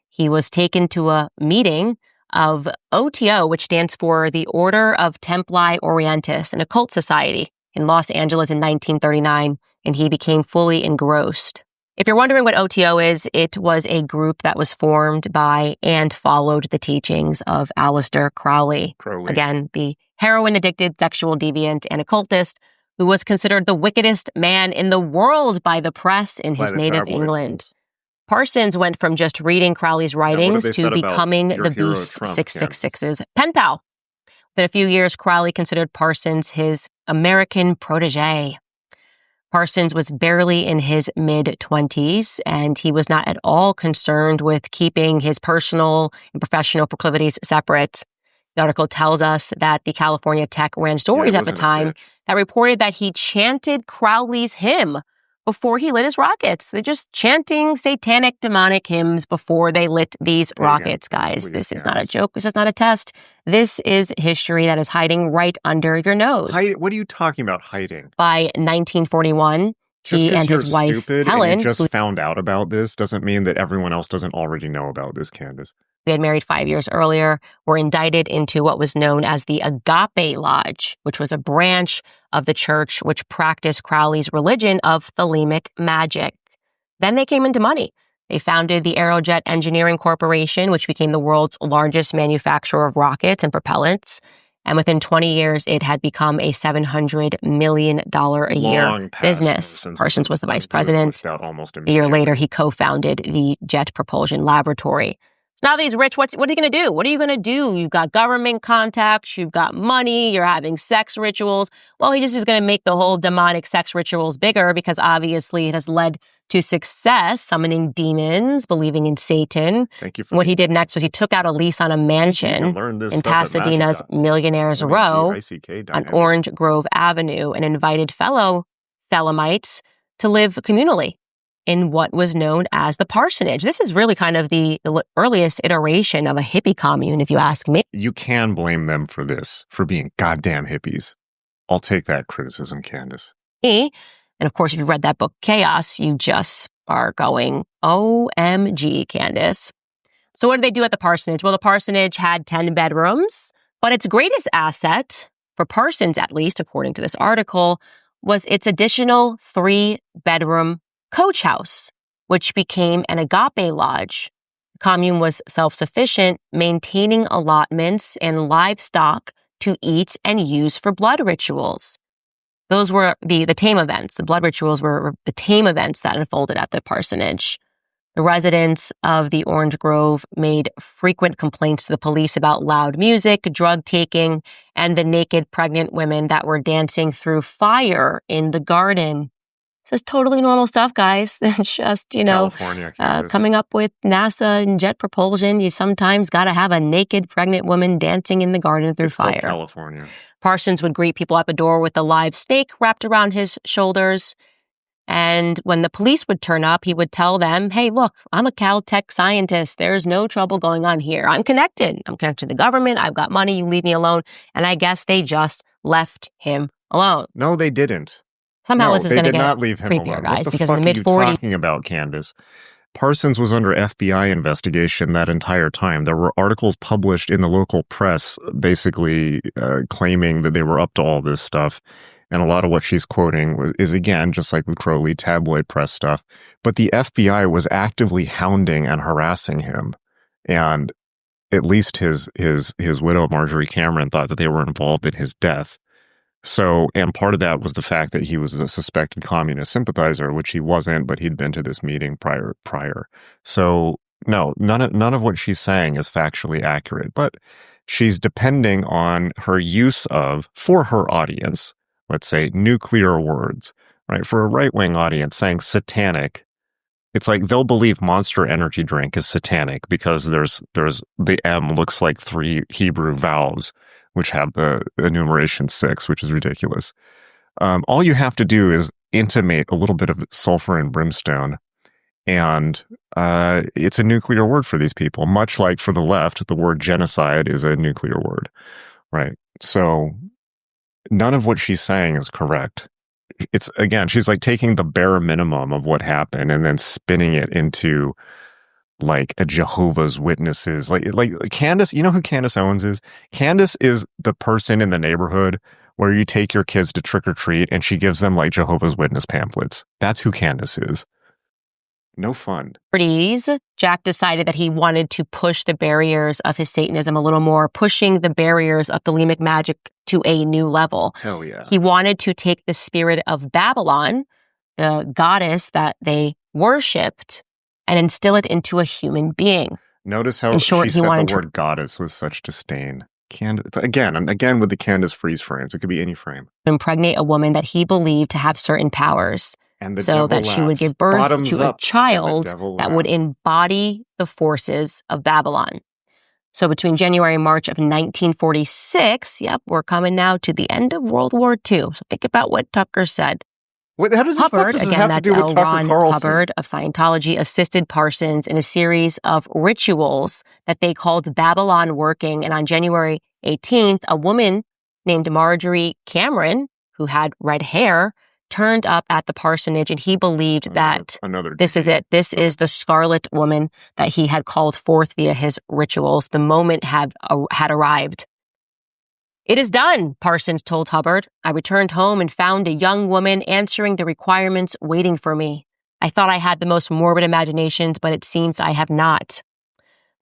He was taken to a meeting of OTO, which stands for the Order of Templi Orientis, an occult society in Los Angeles in 1939, and he became fully engrossed. If you're wondering what OTO is, it was a group that was formed by and followed the teachings of Aleister Crowley. Again, the heroin-addicted sexual deviant and occultist who was considered the wickedest man in the world by the press in his native England. Parsons went from just reading Crowley's writings to becoming the Beast 666's pen pal. Within a few years, Crowley considered Parsons his American protege. Parsons was barely in his mid-20s, and he was not at all concerned with keeping his personal and professional proclivities separate. The article tells us that the California Tech ran stories at the time that reported that he chanted Crowley's hymn before he lit his rockets. They're just chanting satanic, demonic hymns before they lit these rockets, guys. This is not a joke. This is not a test. This is history that is hiding right under your nose. What are you talking about hiding? By 1941, Just He because and you're his wife, stupid Helen, and you just found out about this doesn't mean that everyone else doesn't already know about this, Candace. they had married 5 years earlier, were indicted into what was known as the Agape Lodge, which was a branch of the church which practiced Crowley's religion of thelemic magic. Then they came into money. They founded the Aerojet Engineering Corporation, which became the world's largest manufacturer of rockets and propellants. And within 20 years, it had become a $700 million a year business. Parsons was the vice president. A year later, he co-founded the Jet Propulsion Laboratory. Now that he's rich, what are you going to do? What are you going to do? You've got government contacts, you've got money, you're having sex rituals. Well, he just is going to make the whole demonic sex rituals bigger because obviously it has led to success, summoning demons, believing in Satan. Thank you. What he did next was he took out a lease on a mansion in Pasadena's Millionaires Row on Orange Grove Avenue and invited fellow Thelemites to live communally in what was known as the parsonage. This is really kind of the earliest iteration of a hippie commune, if you ask me. You can blame them for this, for being goddamn hippies. I'll take that criticism, Candace. And of course, if you've read that book, Chaos, you just are going, OMG, Candace. So what did they do at the parsonage? Well, the parsonage had 10 bedrooms, but its greatest asset, for Parsons at least, according to this article, was its additional 3-bedroom coach house, which became an Agape Lodge. The commune was self-sufficient, maintaining allotments and livestock to eat and use for blood rituals. Those were the tame events. The blood rituals were the tame events that unfolded at the parsonage. The residents of the Orange Grove made frequent complaints to the police about loud music, drug taking, and the naked pregnant women that were dancing through fire in the garden. This is totally normal stuff, guys. It's just, California, coming up with NASA and jet propulsion, you sometimes got to have a naked pregnant woman dancing in the garden through fire. Called California. Parsons would greet people at the door with a live steak wrapped around his shoulders. And when the police would turn up, he would tell them, hey, look, I'm a Caltech scientist. There's no trouble going on here. I'm connected. I'm connected to the government. I've got money. You leave me alone. And I guess they just left him alone. No, they didn't. Somehow this is going to get creepier, guys, because in the mid-40s. What are you talking about, Candace? Parsons was under FBI investigation that entire time. There were articles published in the local press basically claiming that they were up to all this stuff. And a lot of what she's quoting is, again, just like with Crowley, tabloid press stuff. But the FBI was actively hounding and harassing him. And at least his widow, Marjorie Cameron, thought that they were involved in his death. So, and part of that was the fact that he was a suspected communist sympathizer, which he wasn't, but he'd been to this meeting prior. So, no, none of what she's saying is factually accurate, but she's depending on her use of, for her audience, let's say, nuclear words, right? For a right-wing audience, saying satanic, it's like they'll believe Monster Energy drink is satanic because there's the M looks like 3 Hebrew vowels, which have the enumeration 6, which is ridiculous. All you have to do is intimate a little bit of sulfur and brimstone, and it's a nuclear word for these people. Much like for the left, the word genocide is a nuclear word, right? So none of what she's saying is correct. It's, again, she's like taking the bare minimum of what happened and then spinning it into like a Jehovah's Witnesses. Like Candace, you know who Candace Owens is? Candace is the person in the neighborhood where you take your kids to trick or treat and she gives them like Jehovah's Witness pamphlets. That's who Candace is. No fun. Jack decided that he wanted to push the barriers of his Satanism a little more, pushing the barriers of thelemic magic to a new level. Hell yeah. He wanted to take the spirit of Babalon, the goddess that they worshipped, and instill it into a human being. Notice how she said the word goddess with such disdain. Again with the Candace freeze frames. It could be any frame. Impregnate a woman that he believed to have certain powers, so that she would give birth to a child that would embody the forces of Babylon. So between January and March of 1946, we're coming now to the end of World War II. So think about what Tucker said. How does Hubbard, this again, have that's to do with L. Tucker Ron Carlson? Hubbard of Scientology, assisted Parsons in a series of rituals that they called Babalon Working. And on January 18th, a woman named Marjorie Cameron, who had red hair, turned up at the parsonage, and he believed that this is it. This is the Scarlet Woman that he had called forth via his rituals. The moment had arrived. "It is done," Parsons told Hubbard. "I returned home and found a young woman answering the requirements waiting for me. I thought I had the most morbid imaginations, but it seems I have not."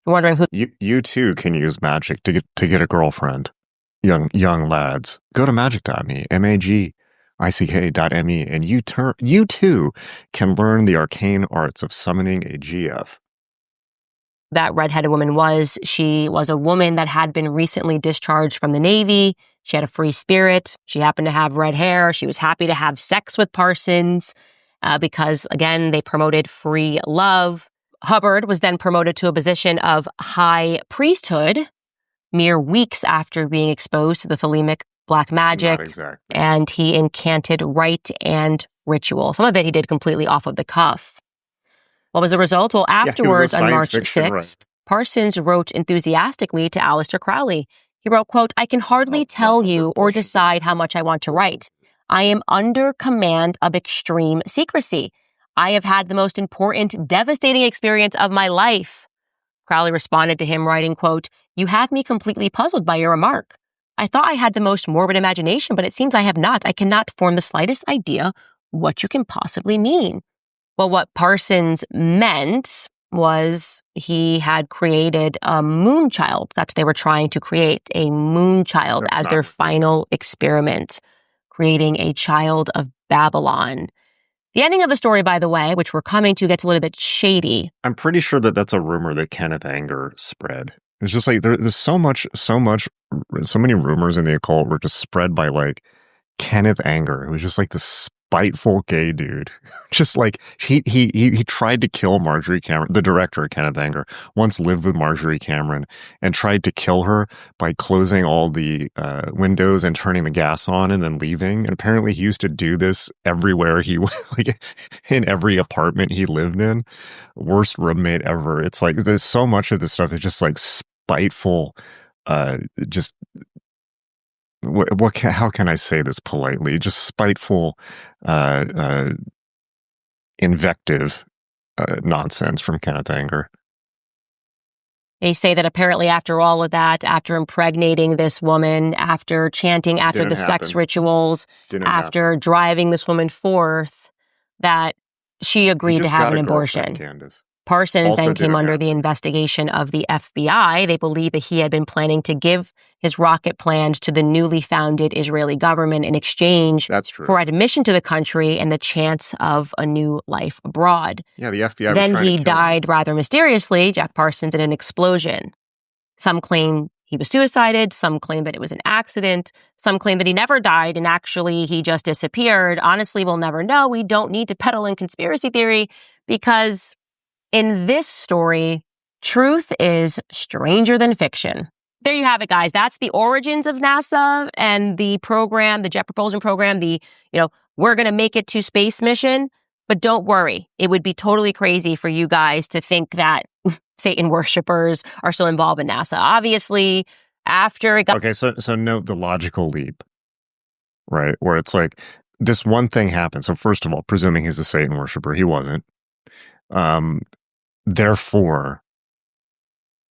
You're wondering who... You too can use magic to get a girlfriend. Young lads. Go to magick.me, magick.me, and you too can learn the arcane arts of summoning a GF. That redheaded woman was. She was a woman that had been recently discharged from the Navy. She had a free spirit. She happened to have red hair. She was happy to have sex with Parsons because, again, they promoted free love. Hubbard was then promoted to a position of high priesthood mere weeks after being exposed to the Thelemic black magic. Exactly. And he incanted rite and ritual. Some of it he did completely off of the cuff. What was the result? Well, afterwards, on March 6th, Parsons wrote enthusiastically to Aleister Crowley. He wrote, quote, "I can hardly tell you or decide how much I want to write. I am under command of extreme secrecy. I have had the most important, devastating experience of my life." Crowley responded to him, writing, quote, "You have me completely puzzled by your remark. I thought I had the most morbid imagination, but it seems I have not. I cannot form the slightest idea what you can possibly mean." Well, what Parsons meant was he had created a moon child. That's what they were trying to create, a moon child as their final experiment, creating a child of Babylon. The ending of the story, by the way, which we're coming to, gets a little bit shady. I'm pretty sure that that's a rumor that Kenneth Anger spread. It's just like there's so many rumors in the occult were just spread by like Kenneth Anger. It was just like this spiteful gay dude. Just like he tried to kill Marjorie Cameron. The director, Kenneth Anger, once lived with Marjorie Cameron and tried to kill her by closing all the windows and turning the gas on and then leaving. And apparently he used to do this everywhere he went, like in every apartment he lived in. Worst roommate ever. It's like there's so much of this stuff is just like spiteful, just how can I say this politely? Just spiteful, invective nonsense from Kenneth Anger. They say that apparently after all of that, after impregnating this woman, after chanting after the sex rituals, after driving this woman forth, that she agreed to have an abortion. Candace. Parsons then came under the investigation of the FBI. They believe that he had been planning to give his rocket plans to the newly founded Israeli government in exchange for admission to the country and the chance of a new life abroad. Yeah, the FBI Then he died rather mysteriously, Jack Parsons, in an explosion. Some claim he was suicided. Some claim that it was an accident. Some claim that he never died and actually he just disappeared. Honestly, we'll never know. We don't need to peddle in conspiracy theory because in this story, truth is stranger than fiction. There you have it, guys. That's the origins of NASA and the program, the Jet Propulsion Program, we're going to make it to space mission. But don't worry. It would be totally crazy for you guys to think that Satan worshipers are still involved in NASA. Obviously, after it got... Okay, so note the logical leap, right? Where it's like, this one thing happened. So first of all, presuming he's a Satan worshiper, he wasn't. Therefore,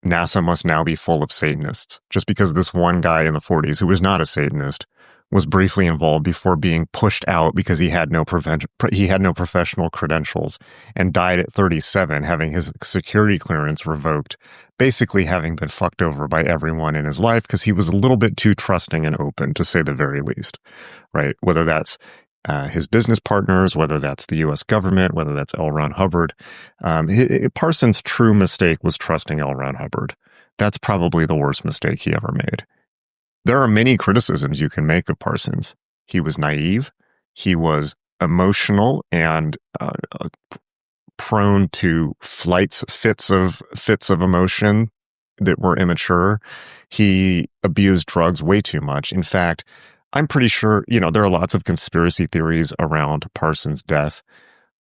NASA must now be full of Satanists, just because this one guy in the 40s who was not a Satanist was briefly involved before being pushed out because he had no professional credentials and died at 37, having his security clearance revoked, basically having been fucked over by everyone in his life because he was a little bit too trusting and open, to say the very least, right? Whether that's his business partners, whether that's the U.S. government, whether that's L. Ron Hubbard. Parsons' true mistake was trusting L. Ron Hubbard. That's probably the worst mistake he ever made. There are many criticisms you can make of Parsons. He was naive. He was emotional and prone to fits of emotion that were immature. He abused drugs way too much. In fact, I'm pretty sure, there are lots of conspiracy theories around Parsons' death.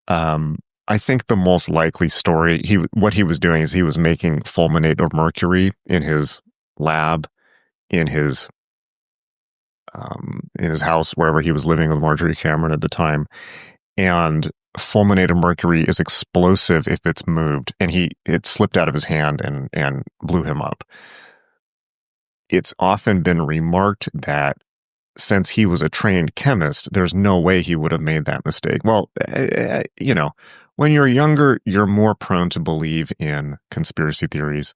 I think the most likely story, what he was doing is he was making fulminate of mercury in his lab, in his in his house, wherever he was living with Marjorie Cameron at the time. And fulminated mercury is explosive if it's moved, and it slipped out of his hand and blew him up. It's often been remarked that since he was a trained chemist, there's no way he would have made that mistake. Well, when you're younger, you're more prone to believe in conspiracy theories.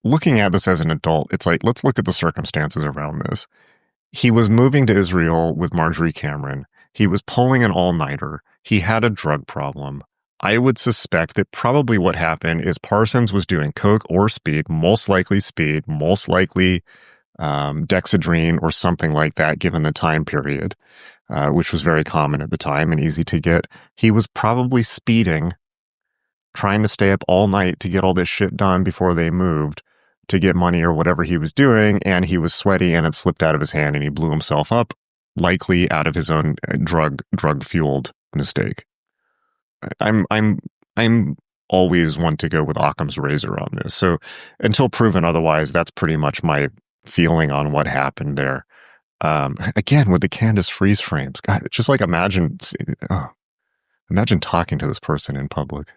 Looking at this as an adult, it's like, let's look at the circumstances around this. He was moving to Israel with Marjorie Cameron. He was pulling an all-nighter. He had a drug problem. I would suspect that probably what happened is Parsons was doing coke or speed, most likely dexedrine or something like that, given the time period, which was very common at the time and easy to get. He was probably speeding, trying to stay up all night to get all this shit done before they moved, to get money or whatever he was doing, and he was sweaty and it slipped out of his hand and he blew himself up, likely out of his own drug-fueled mistake. I'm always one to go with Occam's razor on this. So until proven otherwise, that's pretty much my feeling on what happened there. Again, with the Candace freeze frames, God, just like imagine talking to this person in public.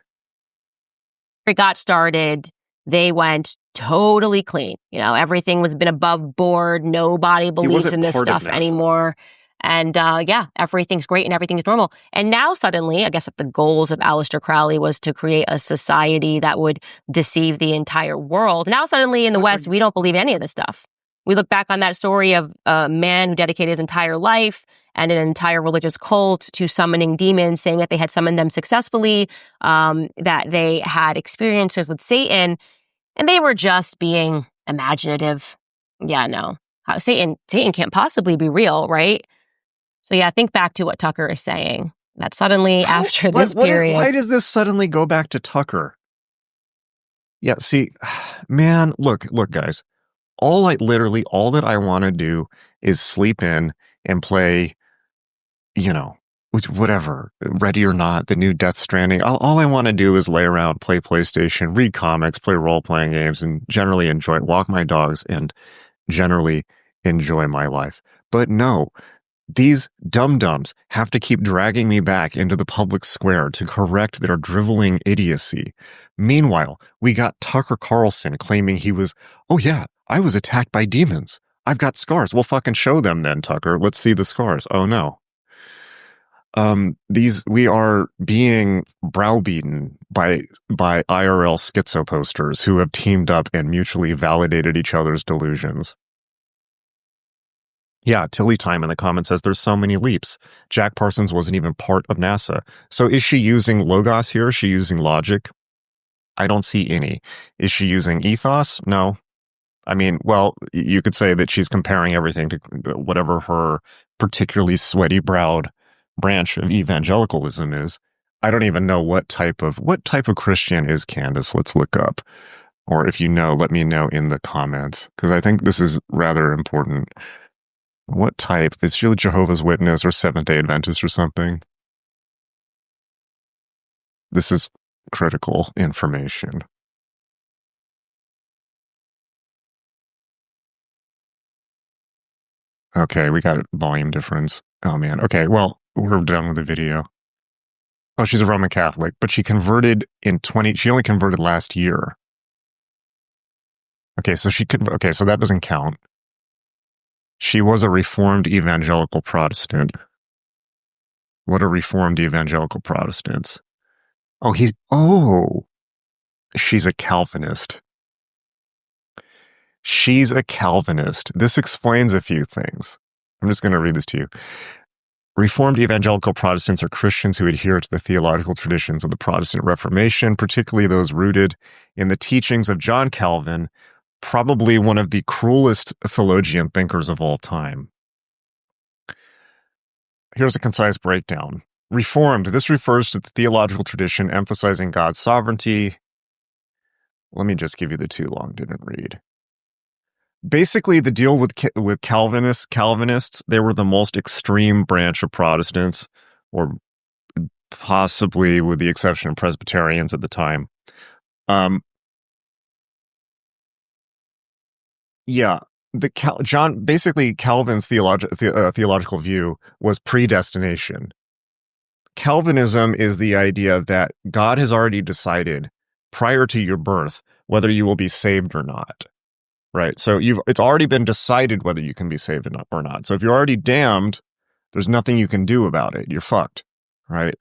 It got started, they went totally clean. Everything was been above board. Nobody believes in this stuff anymore. And everything's great and everything's normal. And now suddenly, I guess if the goals of Aleister Crowley was to create a society that would deceive the entire world, now suddenly in the West, we don't believe any of this stuff. We look back on that story of a man who dedicated his entire life and an entire religious cult to summoning demons, saying that they had summoned them successfully, that they had experiences with Satan, and they were just being imaginative. Yeah, no. Satan can't possibly be real, right? So yeah, think back to what Tucker is saying. That suddenly after this period... Why does this suddenly go back to Tucker? Yeah, see, man, look, guys. All that I want to do is sleep in and play, whatever, Ready or Not, the new Death Stranding. All I want to do is lay around, play PlayStation, read comics, play role-playing games, and generally walk my dogs, and generally enjoy my life. But no, these dum-dums have to keep dragging me back into the public square to correct their driveling idiocy. Meanwhile, we got Tucker Carlson claiming he was, oh yeah, I was attacked by demons. I've got scars. Well, fucking show them then, Tucker. Let's see the scars. Oh no. We are being browbeaten by IRL schizo posters who have teamed up and mutually validated each other's delusions. Yeah, Tilly Time in the comments says there's so many leaps. Jack Parsons wasn't even part of NASA. So is she using logos here? Is she using logic? I don't see any. Is she using ethos? No. I mean, well, you could say that she's comparing everything to whatever her particularly sweaty-browed branch of evangelicalism is. I don't even know what type of Christian is Candace. Let's look up. Or if you know, let me know in the comments, because I think this is rather important. What type? Is she a Jehovah's Witness or Seventh-day Adventist or something? This is critical information. Okay, we got volume difference. Oh man. Okay, well, we're done with the video. Oh, she's a Roman Catholic, but she converted she only converted last year. Okay, so so that doesn't count. She was a Reformed Evangelical Protestant. What are Reformed Evangelical Protestants? She's a Calvinist. She's a Calvinist. This explains a few things. I'm just going to read this to you. Reformed Evangelical Protestants are Christians who adhere to the theological traditions of the Protestant Reformation, particularly those rooted in the teachings of John Calvin, probably one of the cruelest theologian thinkers of all time. Here's a concise breakdown. Reformed, this refers to the theological tradition emphasizing God's sovereignty. Let me just give you the too long didn't read. Basically, the deal with Calvinists, they were the most extreme branch of Protestants, or possibly with the exception of Presbyterians at the time. Yeah, basically Calvin's theological view was predestination. Calvinism is the idea that God has already decided prior to your birth whether you will be saved or not. Right? So it's already been decided whether you can be saved or not. So if you're already damned, there's nothing you can do about it. You're fucked. Right?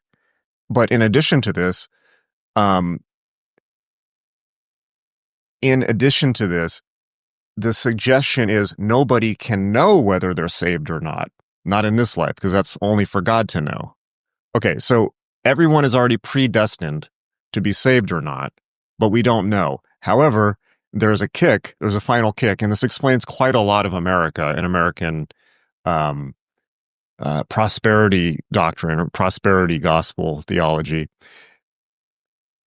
But in addition to this, the suggestion is nobody can know whether they're saved or not. Not in this life, because that's only for God to know. Okay, so everyone is already predestined to be saved or not, but we don't know. However, there's a final kick, and this explains quite a lot of America and American prosperity doctrine or prosperity gospel theology.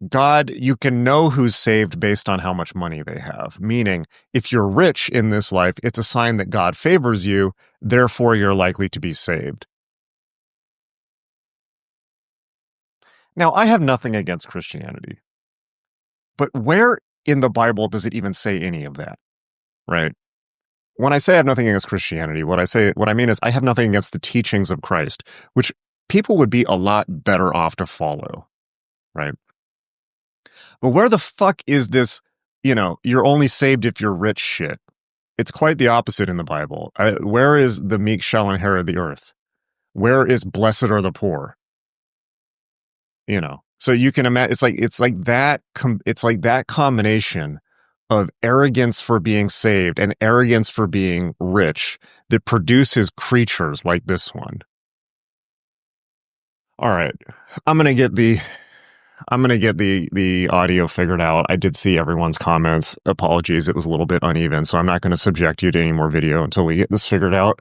God, you can know who's saved based on how much money they have. Meaning, if you're rich in this life, it's a sign that God favors you, therefore you're likely to be saved. Now, I have nothing against Christianity, but where in the Bible does it even say any of that? Right? When I say I have nothing against Christianity, what I mean is I have nothing against the teachings of Christ, which people would be a lot better off to follow. Right? But where the fuck is this, you're only saved if you're rich shit? It's quite the opposite in the Bible. Where is the meek shall inherit the earth? Where is blessed are the poor? So you can imagine, it's like that combination of arrogance for being saved and arrogance for being rich that produces creatures like this one. All right, I'm gonna get the audio figured out. I did see everyone's comments. Apologies, it was a little bit uneven, so I'm not going to subject you to any more video until we get this figured out.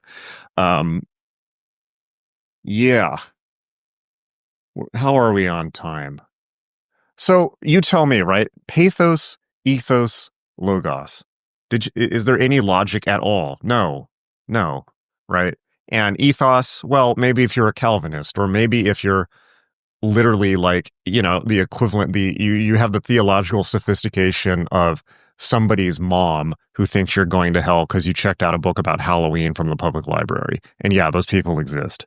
Yeah. How are we on time? So you tell me, right? Pathos, ethos, logos. Is there any logic at all? No, right? And ethos, well, maybe if you're a Calvinist, or maybe if you're literally the equivalent, you have the theological sophistication of somebody's mom who thinks you're going to hell because you checked out a book about Halloween from the public library. And yeah, those people exist.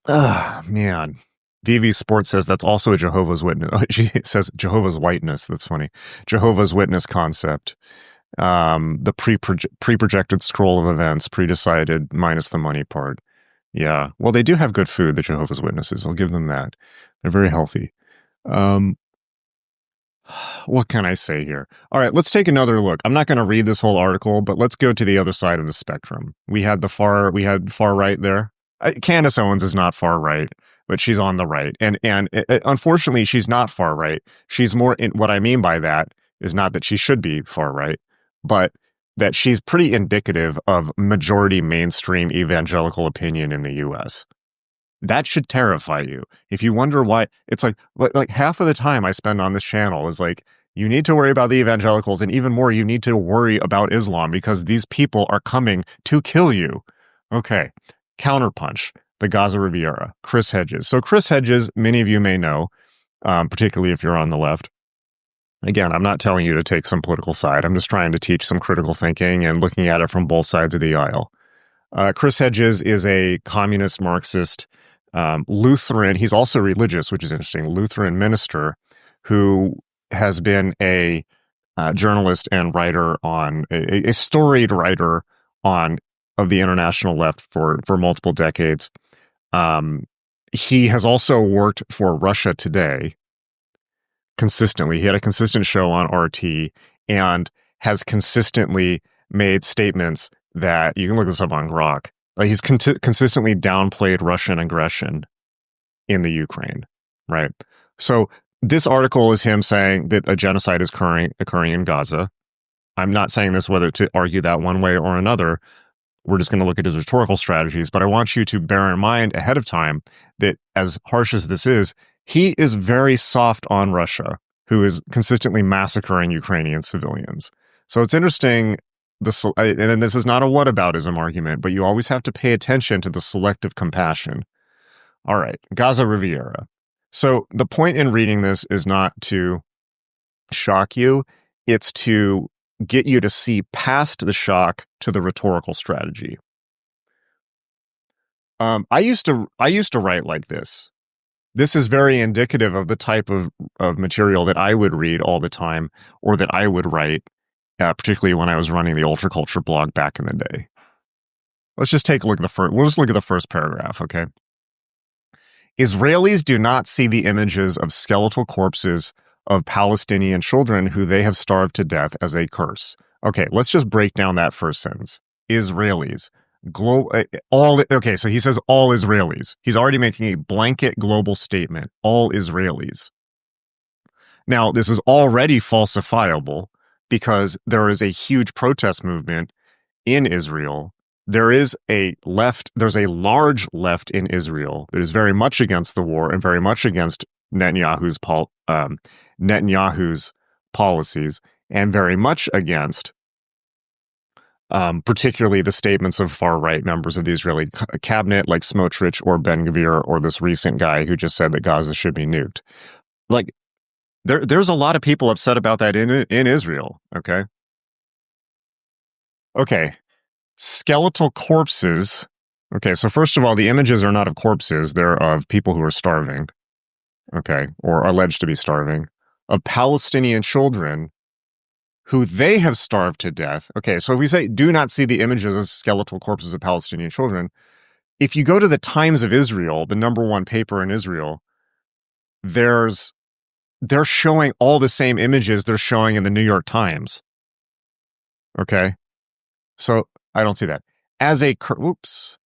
Man. VV Sports says that's also a Jehovah's Witness. She says Jehovah's Whiteness. That's funny. Jehovah's Witness concept. The pre-projected scroll of events, pre-decided minus the money part. Yeah. Well, they do have good food, the Jehovah's Witnesses. I'll give them that. They're very healthy. What can I say here? All right, let's take another look. I'm not going to read this whole article, but let's go to the other side of the spectrum. We had far right there. Candace Owens is not far right, but she's on the right. And unfortunately, she's not far right. She's more, what I mean by that is not that she should be far right, but that she's pretty indicative of majority mainstream evangelical opinion in the U.S. That should terrify you. If you wonder why, it's like half of the time I spend on this channel is like, you need to worry about the evangelicals, and even more, you need to worry about Islam because these people are coming to kill you. Okay. Counterpunch, the Gaza Riviera, Chris Hedges. So Chris Hedges, many of you may know, particularly if you're on the left. Again, I'm not telling you to take some political side. I'm just trying to teach some critical thinking and looking at it from both sides of the aisle. Chris Hedges is a communist Marxist Lutheran. He's also religious, which is interesting. Lutheran minister who has been a journalist and writer on a storied writer of the international left for multiple decades. He has also worked for Russia Today consistently. He had a consistent show on RT and has consistently made statements that, you can look this up on Grok, he's consistently downplayed Russian aggression in the Ukraine, right? So this article is him saying that a genocide is occurring in Gaza. I'm not saying this whether to argue that one way or another. We're just going to look at his rhetorical strategies, but I want you to bear in mind ahead of time that as harsh as this is, he is very soft on Russia, who is consistently massacring Ukrainian civilians. So it's interesting, and this is not a whataboutism argument, but you always have to pay attention to the selective compassion. All right, Gaza Riviera. So the point in reading this is not to shock you. It's to get you to see past the shock to the rhetorical strategy. I used to write like this. This is very indicative of the type of material that I would read all the time, or that I would write, particularly when I was running the Ultra Culture blog back in the day. Let's just take a look at the first. We'll just look at the first paragraph, okay? Israelis do not see the images of skeletal corpses of Palestinian children who they have starved to death as a curse. Okay, let's just break down that first sentence. Israelis. Okay, so he says all Israelis. He's already making a blanket global statement. All Israelis. Now, this is already falsifiable because there is a huge protest movement in Israel. There's a large left in Israel that is very much against the war and very much against Netanyahu's policies, and very much against particularly the statements of far-right members of the Israeli cabinet, like Smotrich or Ben-Gvir, or this recent guy who just said that Gaza should be nuked. Like, there's a lot of people upset about that in Israel, okay? Okay, skeletal corpses. Okay, so first of all, the images are not of corpses. They're of people who are starving, okay, or alleged to be starving, of Palestinian children who they have starved to death. Okay, so if we say, do not see the images of skeletal corpses of Palestinian children, if you go to the Times of Israel, the #1 paper in Israel, they're showing all the same images they're showing in the New York Times. Okay? So, I don't see that. As a, whoops.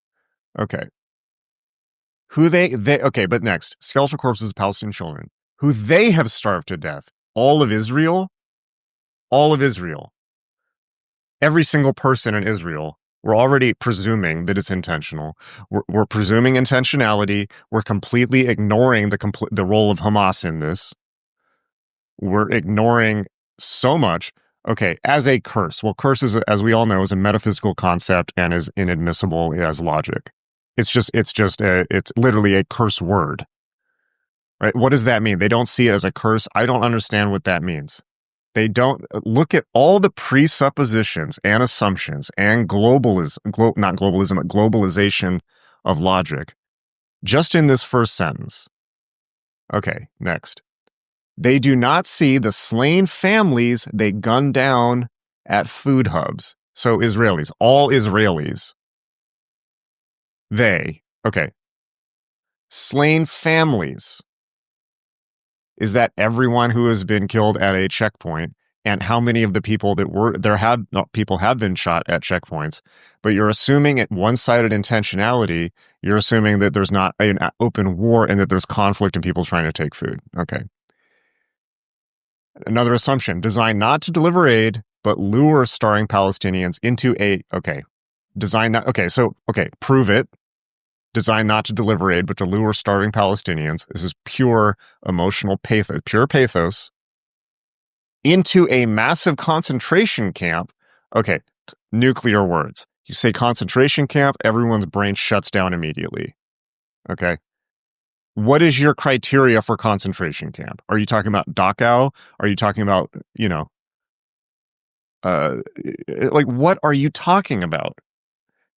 Okay. Who okay, but next, skeletal corpses of Palestinian children, who they have starved to death. All of Israel? All of Israel. Every single person in Israel. We're already presuming that it's intentional. We're presuming intentionality. We're completely ignoring the role of Hamas in this. We're ignoring so much. Okay, as a curse. Well, curse is, as we all know, is a metaphysical concept and is inadmissible as logic. It's literally a curse word. Right? What does that mean? They don't see it as a curse. I don't understand what that means. They don't look at all the presuppositions and assumptions and globalization of logic just in this first sentence. Okay, next. They do not see the slain families they gunned down at food hubs. So Israelis, all Israelis. Okay. Slain families. Is that everyone who has been killed at a checkpoint? And how many of the people people have been shot at checkpoints? But you're assuming at one-sided intentionality. You're assuming that there's not an open war and that there's conflict and people trying to take food. Okay. Another assumption, designed not to deliver aid, but lure starving Palestinians into prove it. Designed not to deliver aid, but to lure starving Palestinians. This is pure emotional pathos. Into a massive concentration camp. Okay, nuclear words. You say concentration camp, everyone's brain shuts down immediately. Okay. What is your criteria for concentration camp? Are you talking about Dachau? Are you talking about, what are you talking about?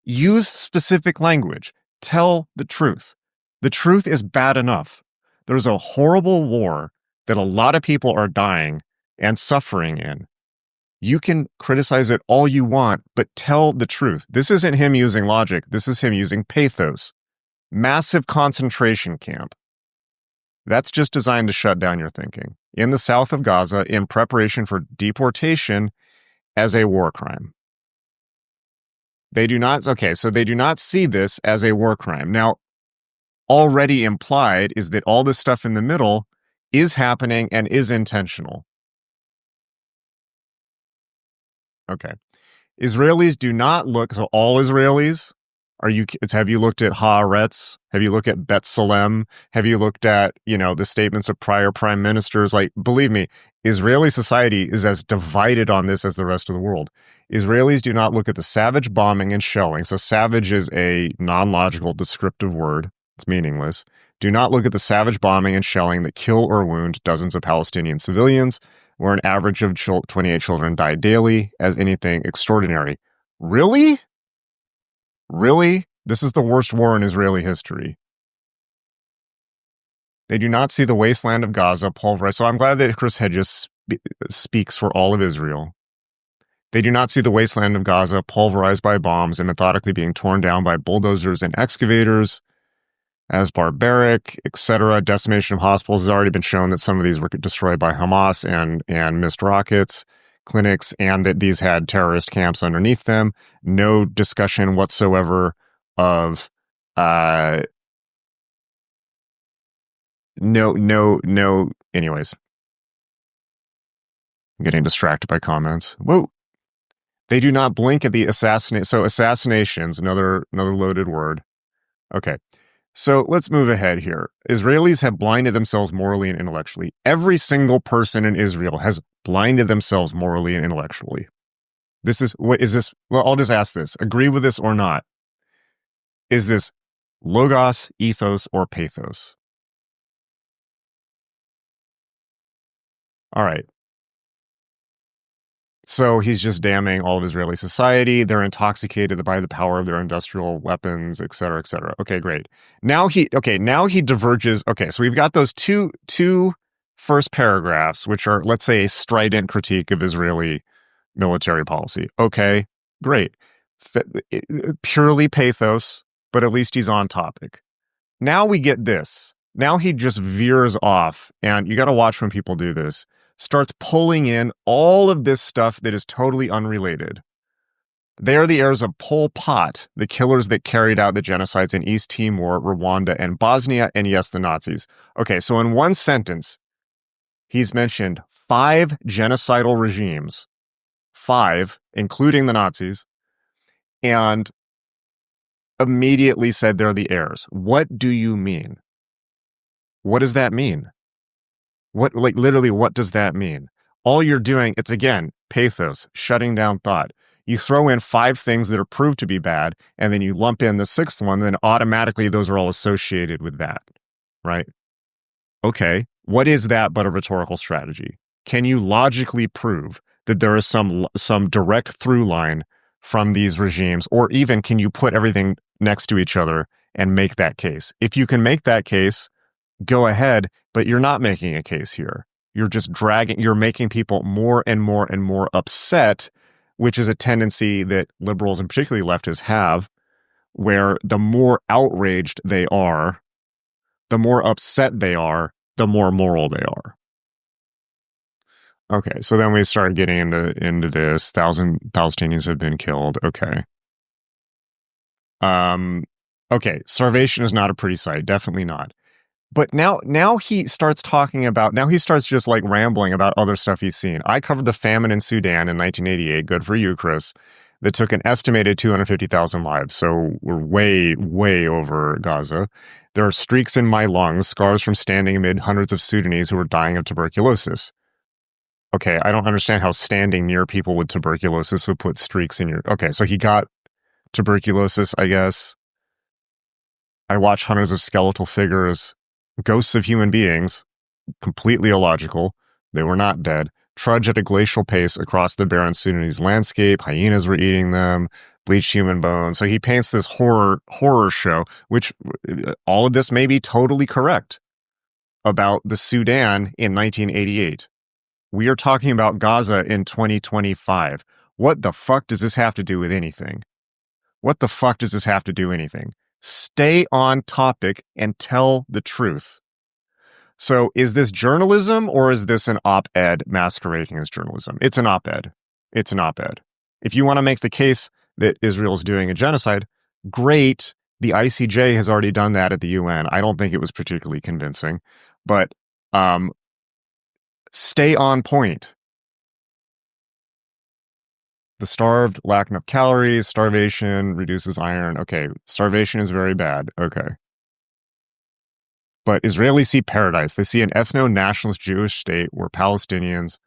Use specific language. Tell the truth. The truth is bad enough. There's a horrible war that a lot of people are dying and suffering in. You can criticize it all you want, but tell the truth. This isn't him using logic. This is him using pathos. Massive concentration camp. That's just designed to shut down your thinking. In the south of Gaza, in preparation for deportation as a war crime. They do not see this as a war crime. Now, already implied is that all this stuff in the middle is happening and is intentional. Okay. Israelis do not look, so all Israelis, have you looked at Haaretz? Have you looked at B'Tselem? Have you looked at, the statements of prior prime ministers? Like, believe me, Israeli society is as divided on this as the rest of the world. Israelis do not look at the savage bombing and shelling. So savage is a non-logical descriptive word. It's meaningless. Do not look at the savage bombing and shelling that kill or wound dozens of Palestinian civilians. where an average of 28 children died daily, as anything extraordinary. Really? Really? This is the worst war in Israeli history. They do not see the wasteland of Gaza pulverized. So I'm glad that Chris Hedges speaks for all of Israel. They do not see the wasteland of Gaza pulverized by bombs and methodically being torn down by bulldozers and excavators as barbaric, etc. Decimation of hospitals has already been shown that some of these were destroyed by Hamas and missed rockets, clinics, and that these had terrorist camps underneath them. No discussion whatsoever of no. Anyways, I'm getting distracted by comments. Whoa. They do not blink at the assassinations, another loaded word. Okay. So let's move ahead here. Israelis have blinded themselves morally and intellectually. Every single person in Israel has blinded themselves morally and intellectually. What is this? Well, I'll just ask this. Agree with this or not? Is this logos, ethos, or pathos? All right. So he's just damning all of Israeli society. They're intoxicated by the power of their industrial weapons, et cetera, et cetera. Okay, great. Now he diverges. Okay, so we've got those two first paragraphs, which are, let's say, a strident critique of Israeli military policy. Okay, great. Purely pathos, but at least he's on topic. Now we get this. Now he just veers off, and you got to watch when people do this. Starts pulling in all of this stuff that is totally unrelated. They are the heirs of Pol Pot, the killers that carried out the genocides in East Timor, Rwanda, and Bosnia, and yes, the Nazis. Okay, so in one sentence, he's mentioned 5 genocidal regimes, 5, including the Nazis, and immediately said they're the heirs. What do you mean? What does that mean? Literally, what does that mean? All you're doing, it's again, pathos, shutting down thought. You throw in 5 things that are proved to be bad, and then you lump in the 6th one, then automatically those are all associated with that, right? Okay, what is that but a rhetorical strategy? Can you logically prove that there is some direct through line from these regimes, or even can you put everything next to each other and make that case? If you can make that case, go ahead, but you're not making a case here. You're just you're making people more and more and more upset, which is a tendency that liberals and particularly leftists have, where the more outraged they are, the more upset they are, the more moral they are. Okay, so then we start getting into this. 1,000 Palestinians have been killed. Okay. Okay, starvation is not a pretty sight. Definitely not. But now he starts just like rambling about other stuff he's seen. I covered the famine in Sudan in 1988. Good for you, Chris. That took an estimated 250,000 lives. So we're way, way over Gaza. There are streaks in my lungs, scars from standing amid hundreds of Sudanese who are dying of tuberculosis. Okay, I don't understand how standing near people with tuberculosis would put streaks in your... Okay, so he got tuberculosis, I guess. I watched hundreds of skeletal figures, ghosts of human beings, completely illogical. They were not dead. Trudge at a glacial pace across the barren Sudanese landscape. Hyenas were eating them. Bleached human bones. So he paints this horror show, which all of this may be totally correct about the Sudan in 1988. We are talking about Gaza in 2025. What the fuck does this have to do with anything? What the fuck does this have to do with anything? Stay on topic and tell the truth. So is this journalism or is this an op-ed masquerading as journalism? It's an op-ed. It's an op-ed. If you want to make the case that Israel's doing a genocide, great. The ICJ has already done that at the UN. I don't think it was particularly convincing, but stay on point. The starved lack enough calories, starvation reduces iron. Okay, starvation is very bad. Okay. But Israelis see paradise. They see an ethno-nationalist Jewish state where Palestinians...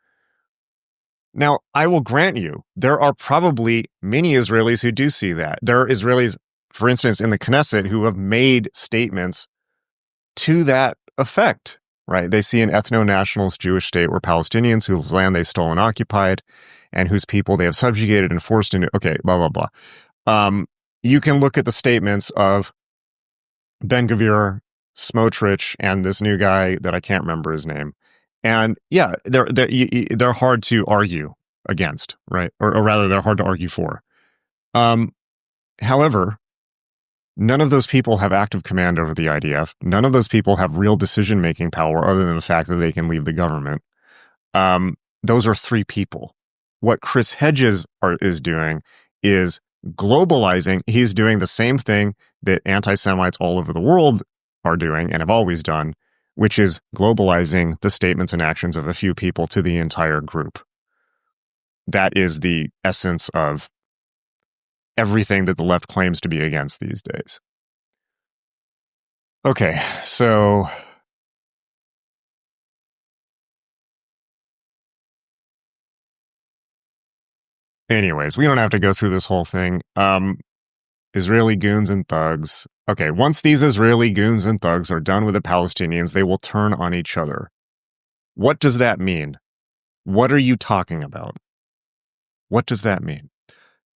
Now, I will grant you, there are probably many Israelis who do see that. There are Israelis, for instance, in the Knesset who have made statements to that effect. right? They see an ethno-nationalist Jewish state where Palestinians whose land they stole and occupied and whose people they have subjugated and forced into, okay, blah, blah, blah. You can look at the statements of Ben-Gvir, Smotrich, and this new guy that I can't remember his name. And yeah, they're hard to argue against, right? Or rather, they're hard to argue for. However, none of those people have active command over the IDF. None of those people have real decision-making power other than the fact that they can leave the government. Those are three people. What Chris Hedges is doing is globalizing. He's doing the same thing that anti-Semites all over the world are doing and have always done, which is globalizing the statements and actions of a few people to the entire group. That is the essence of everything that the left claims to be against these days. Okay, so anyways, we don't have to go through this whole thing. Israeli goons and thugs. Okay, once these Israeli goons and thugs are done with the Palestinians, they will turn on each other. What does that mean? What are you talking about? What does that mean?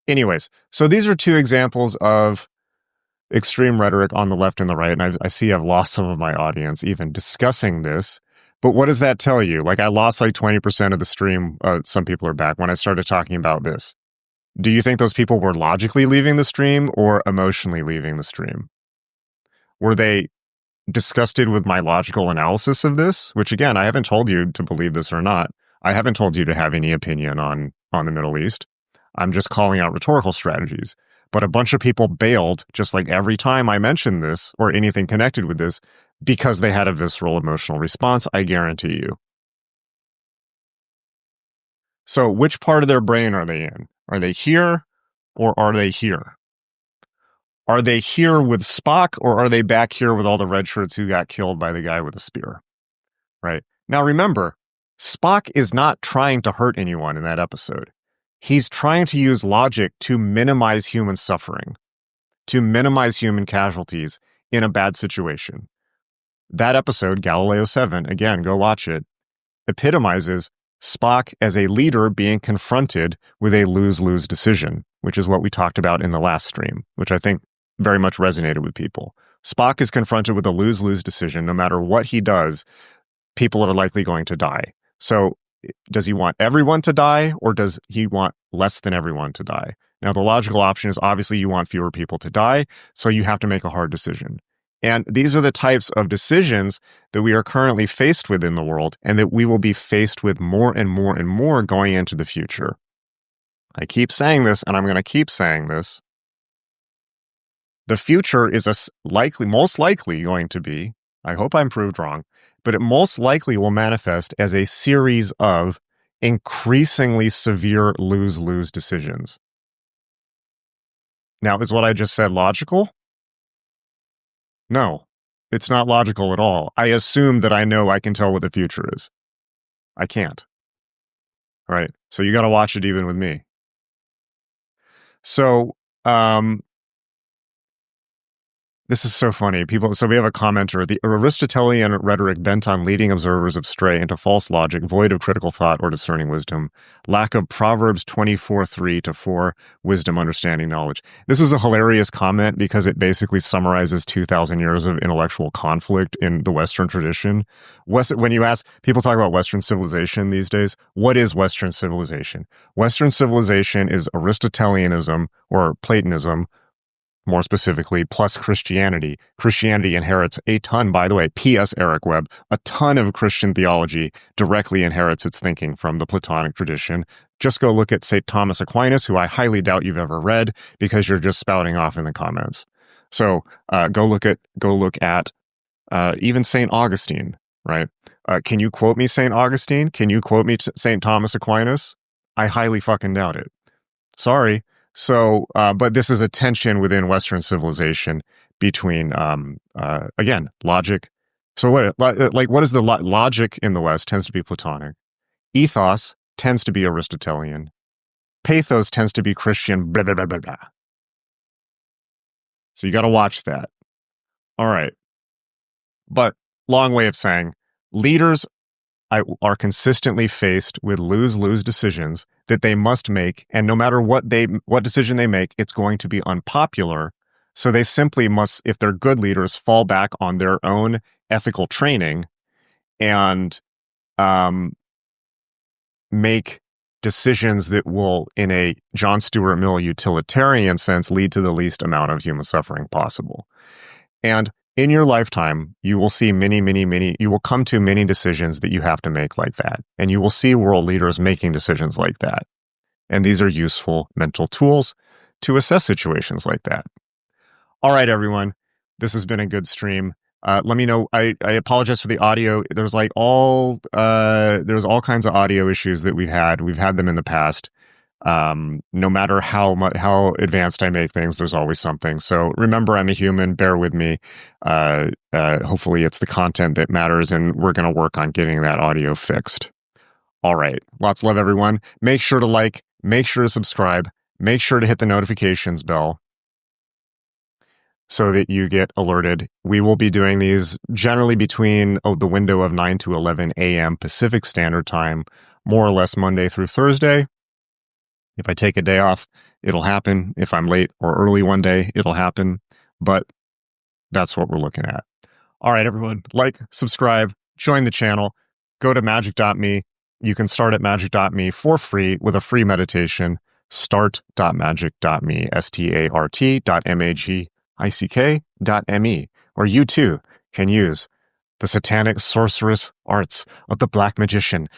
Anyways, so these are two examples of extreme rhetoric on the left and the right, and I see I've lost some of my audience even discussing this. But what does that tell you? Like, I lost like 20% of the stream. Some people are back when I started talking about this. Do you think those people were logically leaving the stream or emotionally leaving the stream? Were they disgusted with my logical analysis of this? Which, again, I haven't told you to believe this or not. I haven't told you to have any opinion on the Middle East. I'm just calling out rhetorical strategies. But a bunch of people bailed, just like every time I mentioned this or anything connected with this, because they had a visceral emotional response, I guarantee you. So which part of their brain are they in? Are they here or are they here? Are they here with Spock or are they back here with all the red shirts who got killed by the guy with a spear? Right? Now remember, Spock is not trying to hurt anyone in that episode. He's trying to use logic to minimize human suffering, to minimize human casualties in a bad situation. That episode, Galileo 7, again, go watch it, epitomizes Spock as a leader being confronted with a lose-lose decision, which is what we talked about in the last stream, which I think very much resonated with people. Spock is confronted with a lose-lose decision. No matter what he does, people are likely going to die. So does he want everyone to die or does he want less than everyone to die? Now, the logical option is obviously you want fewer people to die, so you have to make a hard decision. And these are the types of decisions that we are currently faced with in the world and that we will be faced with more and more and more going into the future. I keep saying this and I'm going to keep saying this. The future is most likely going to be, I hope I'm proved wrong, but it most likely will manifest as a series of increasingly severe lose-lose decisions. Now, is what I just said logical? No, it's not logical at all. I assume that I know I can tell what the future is. I can't. All right? So you got to watch it even with me. So, this is so funny. So we have a commenter. The Aristotelian rhetoric bent on leading observers astray into false logic, void of critical thought or discerning wisdom. Lack of Proverbs 24:3-4, wisdom, understanding, knowledge. This is a hilarious comment because it basically summarizes 2,000 years of intellectual conflict in the Western tradition. When you ask, people talk about Western civilization these days. What is Western civilization? Western civilization is Aristotelianism or Platonism, more specifically, plus Christianity. Christianity inherits a ton, by the way, P.S. Eric Webb, a ton of Christian theology directly inherits its thinking from the Platonic tradition. Just go look at St. Thomas Aquinas, who I highly doubt you've ever read because you're just spouting off in the comments. So go look at even St. Augustine, right? Can you quote me St. Augustine? Can you quote me St. Thomas Aquinas? I highly fucking doubt it. Sorry. So, but this is a tension within Western civilization between, again, logic. So what is the logic in the West tends to be Platonic. Ethos tends to be Aristotelian. Pathos tends to be Christian, blah, blah, blah, blah, blah. So you got to watch that. All right. But long way of saying, Leaders are consistently faced with lose-lose decisions that they must make, and no matter what decision they make, it's going to be unpopular. So they simply must, if they're good leaders, fall back on their own ethical training and make decisions that will, in a John Stuart Mill utilitarian sense, lead to the least amount of human suffering possible. And in your lifetime, you will see you will come to many decisions that you have to make like that. And you will see world leaders making decisions like that. And these are useful mental tools to assess situations like that. All right, everyone. This has been a good stream. Let me know. I apologize for the audio. There's all kinds of audio issues that we've had. We've had them in the past. No matter how advanced I make things, there's always something. So remember, I'm a human. Bear with me. Hopefully, it's the content that matters, and we're going to work on getting that audio fixed. All right. Lots of love, everyone. Make sure to like. Make sure to subscribe. Make sure to hit the notifications bell so that you get alerted. We will be doing these generally between the window of 9 to 11 a.m. Pacific Standard Time, more or less Monday through Thursday. If I take a day off, it'll happen. If I'm late or early one day, it'll happen. But that's what we're looking at. All right, everyone. Like, subscribe, join the channel, go to magick.me. You can start at magick.me for free with a free meditation. Start.magick.me, start.magick.me, where you too can use the satanic sorcerous arts of the black magician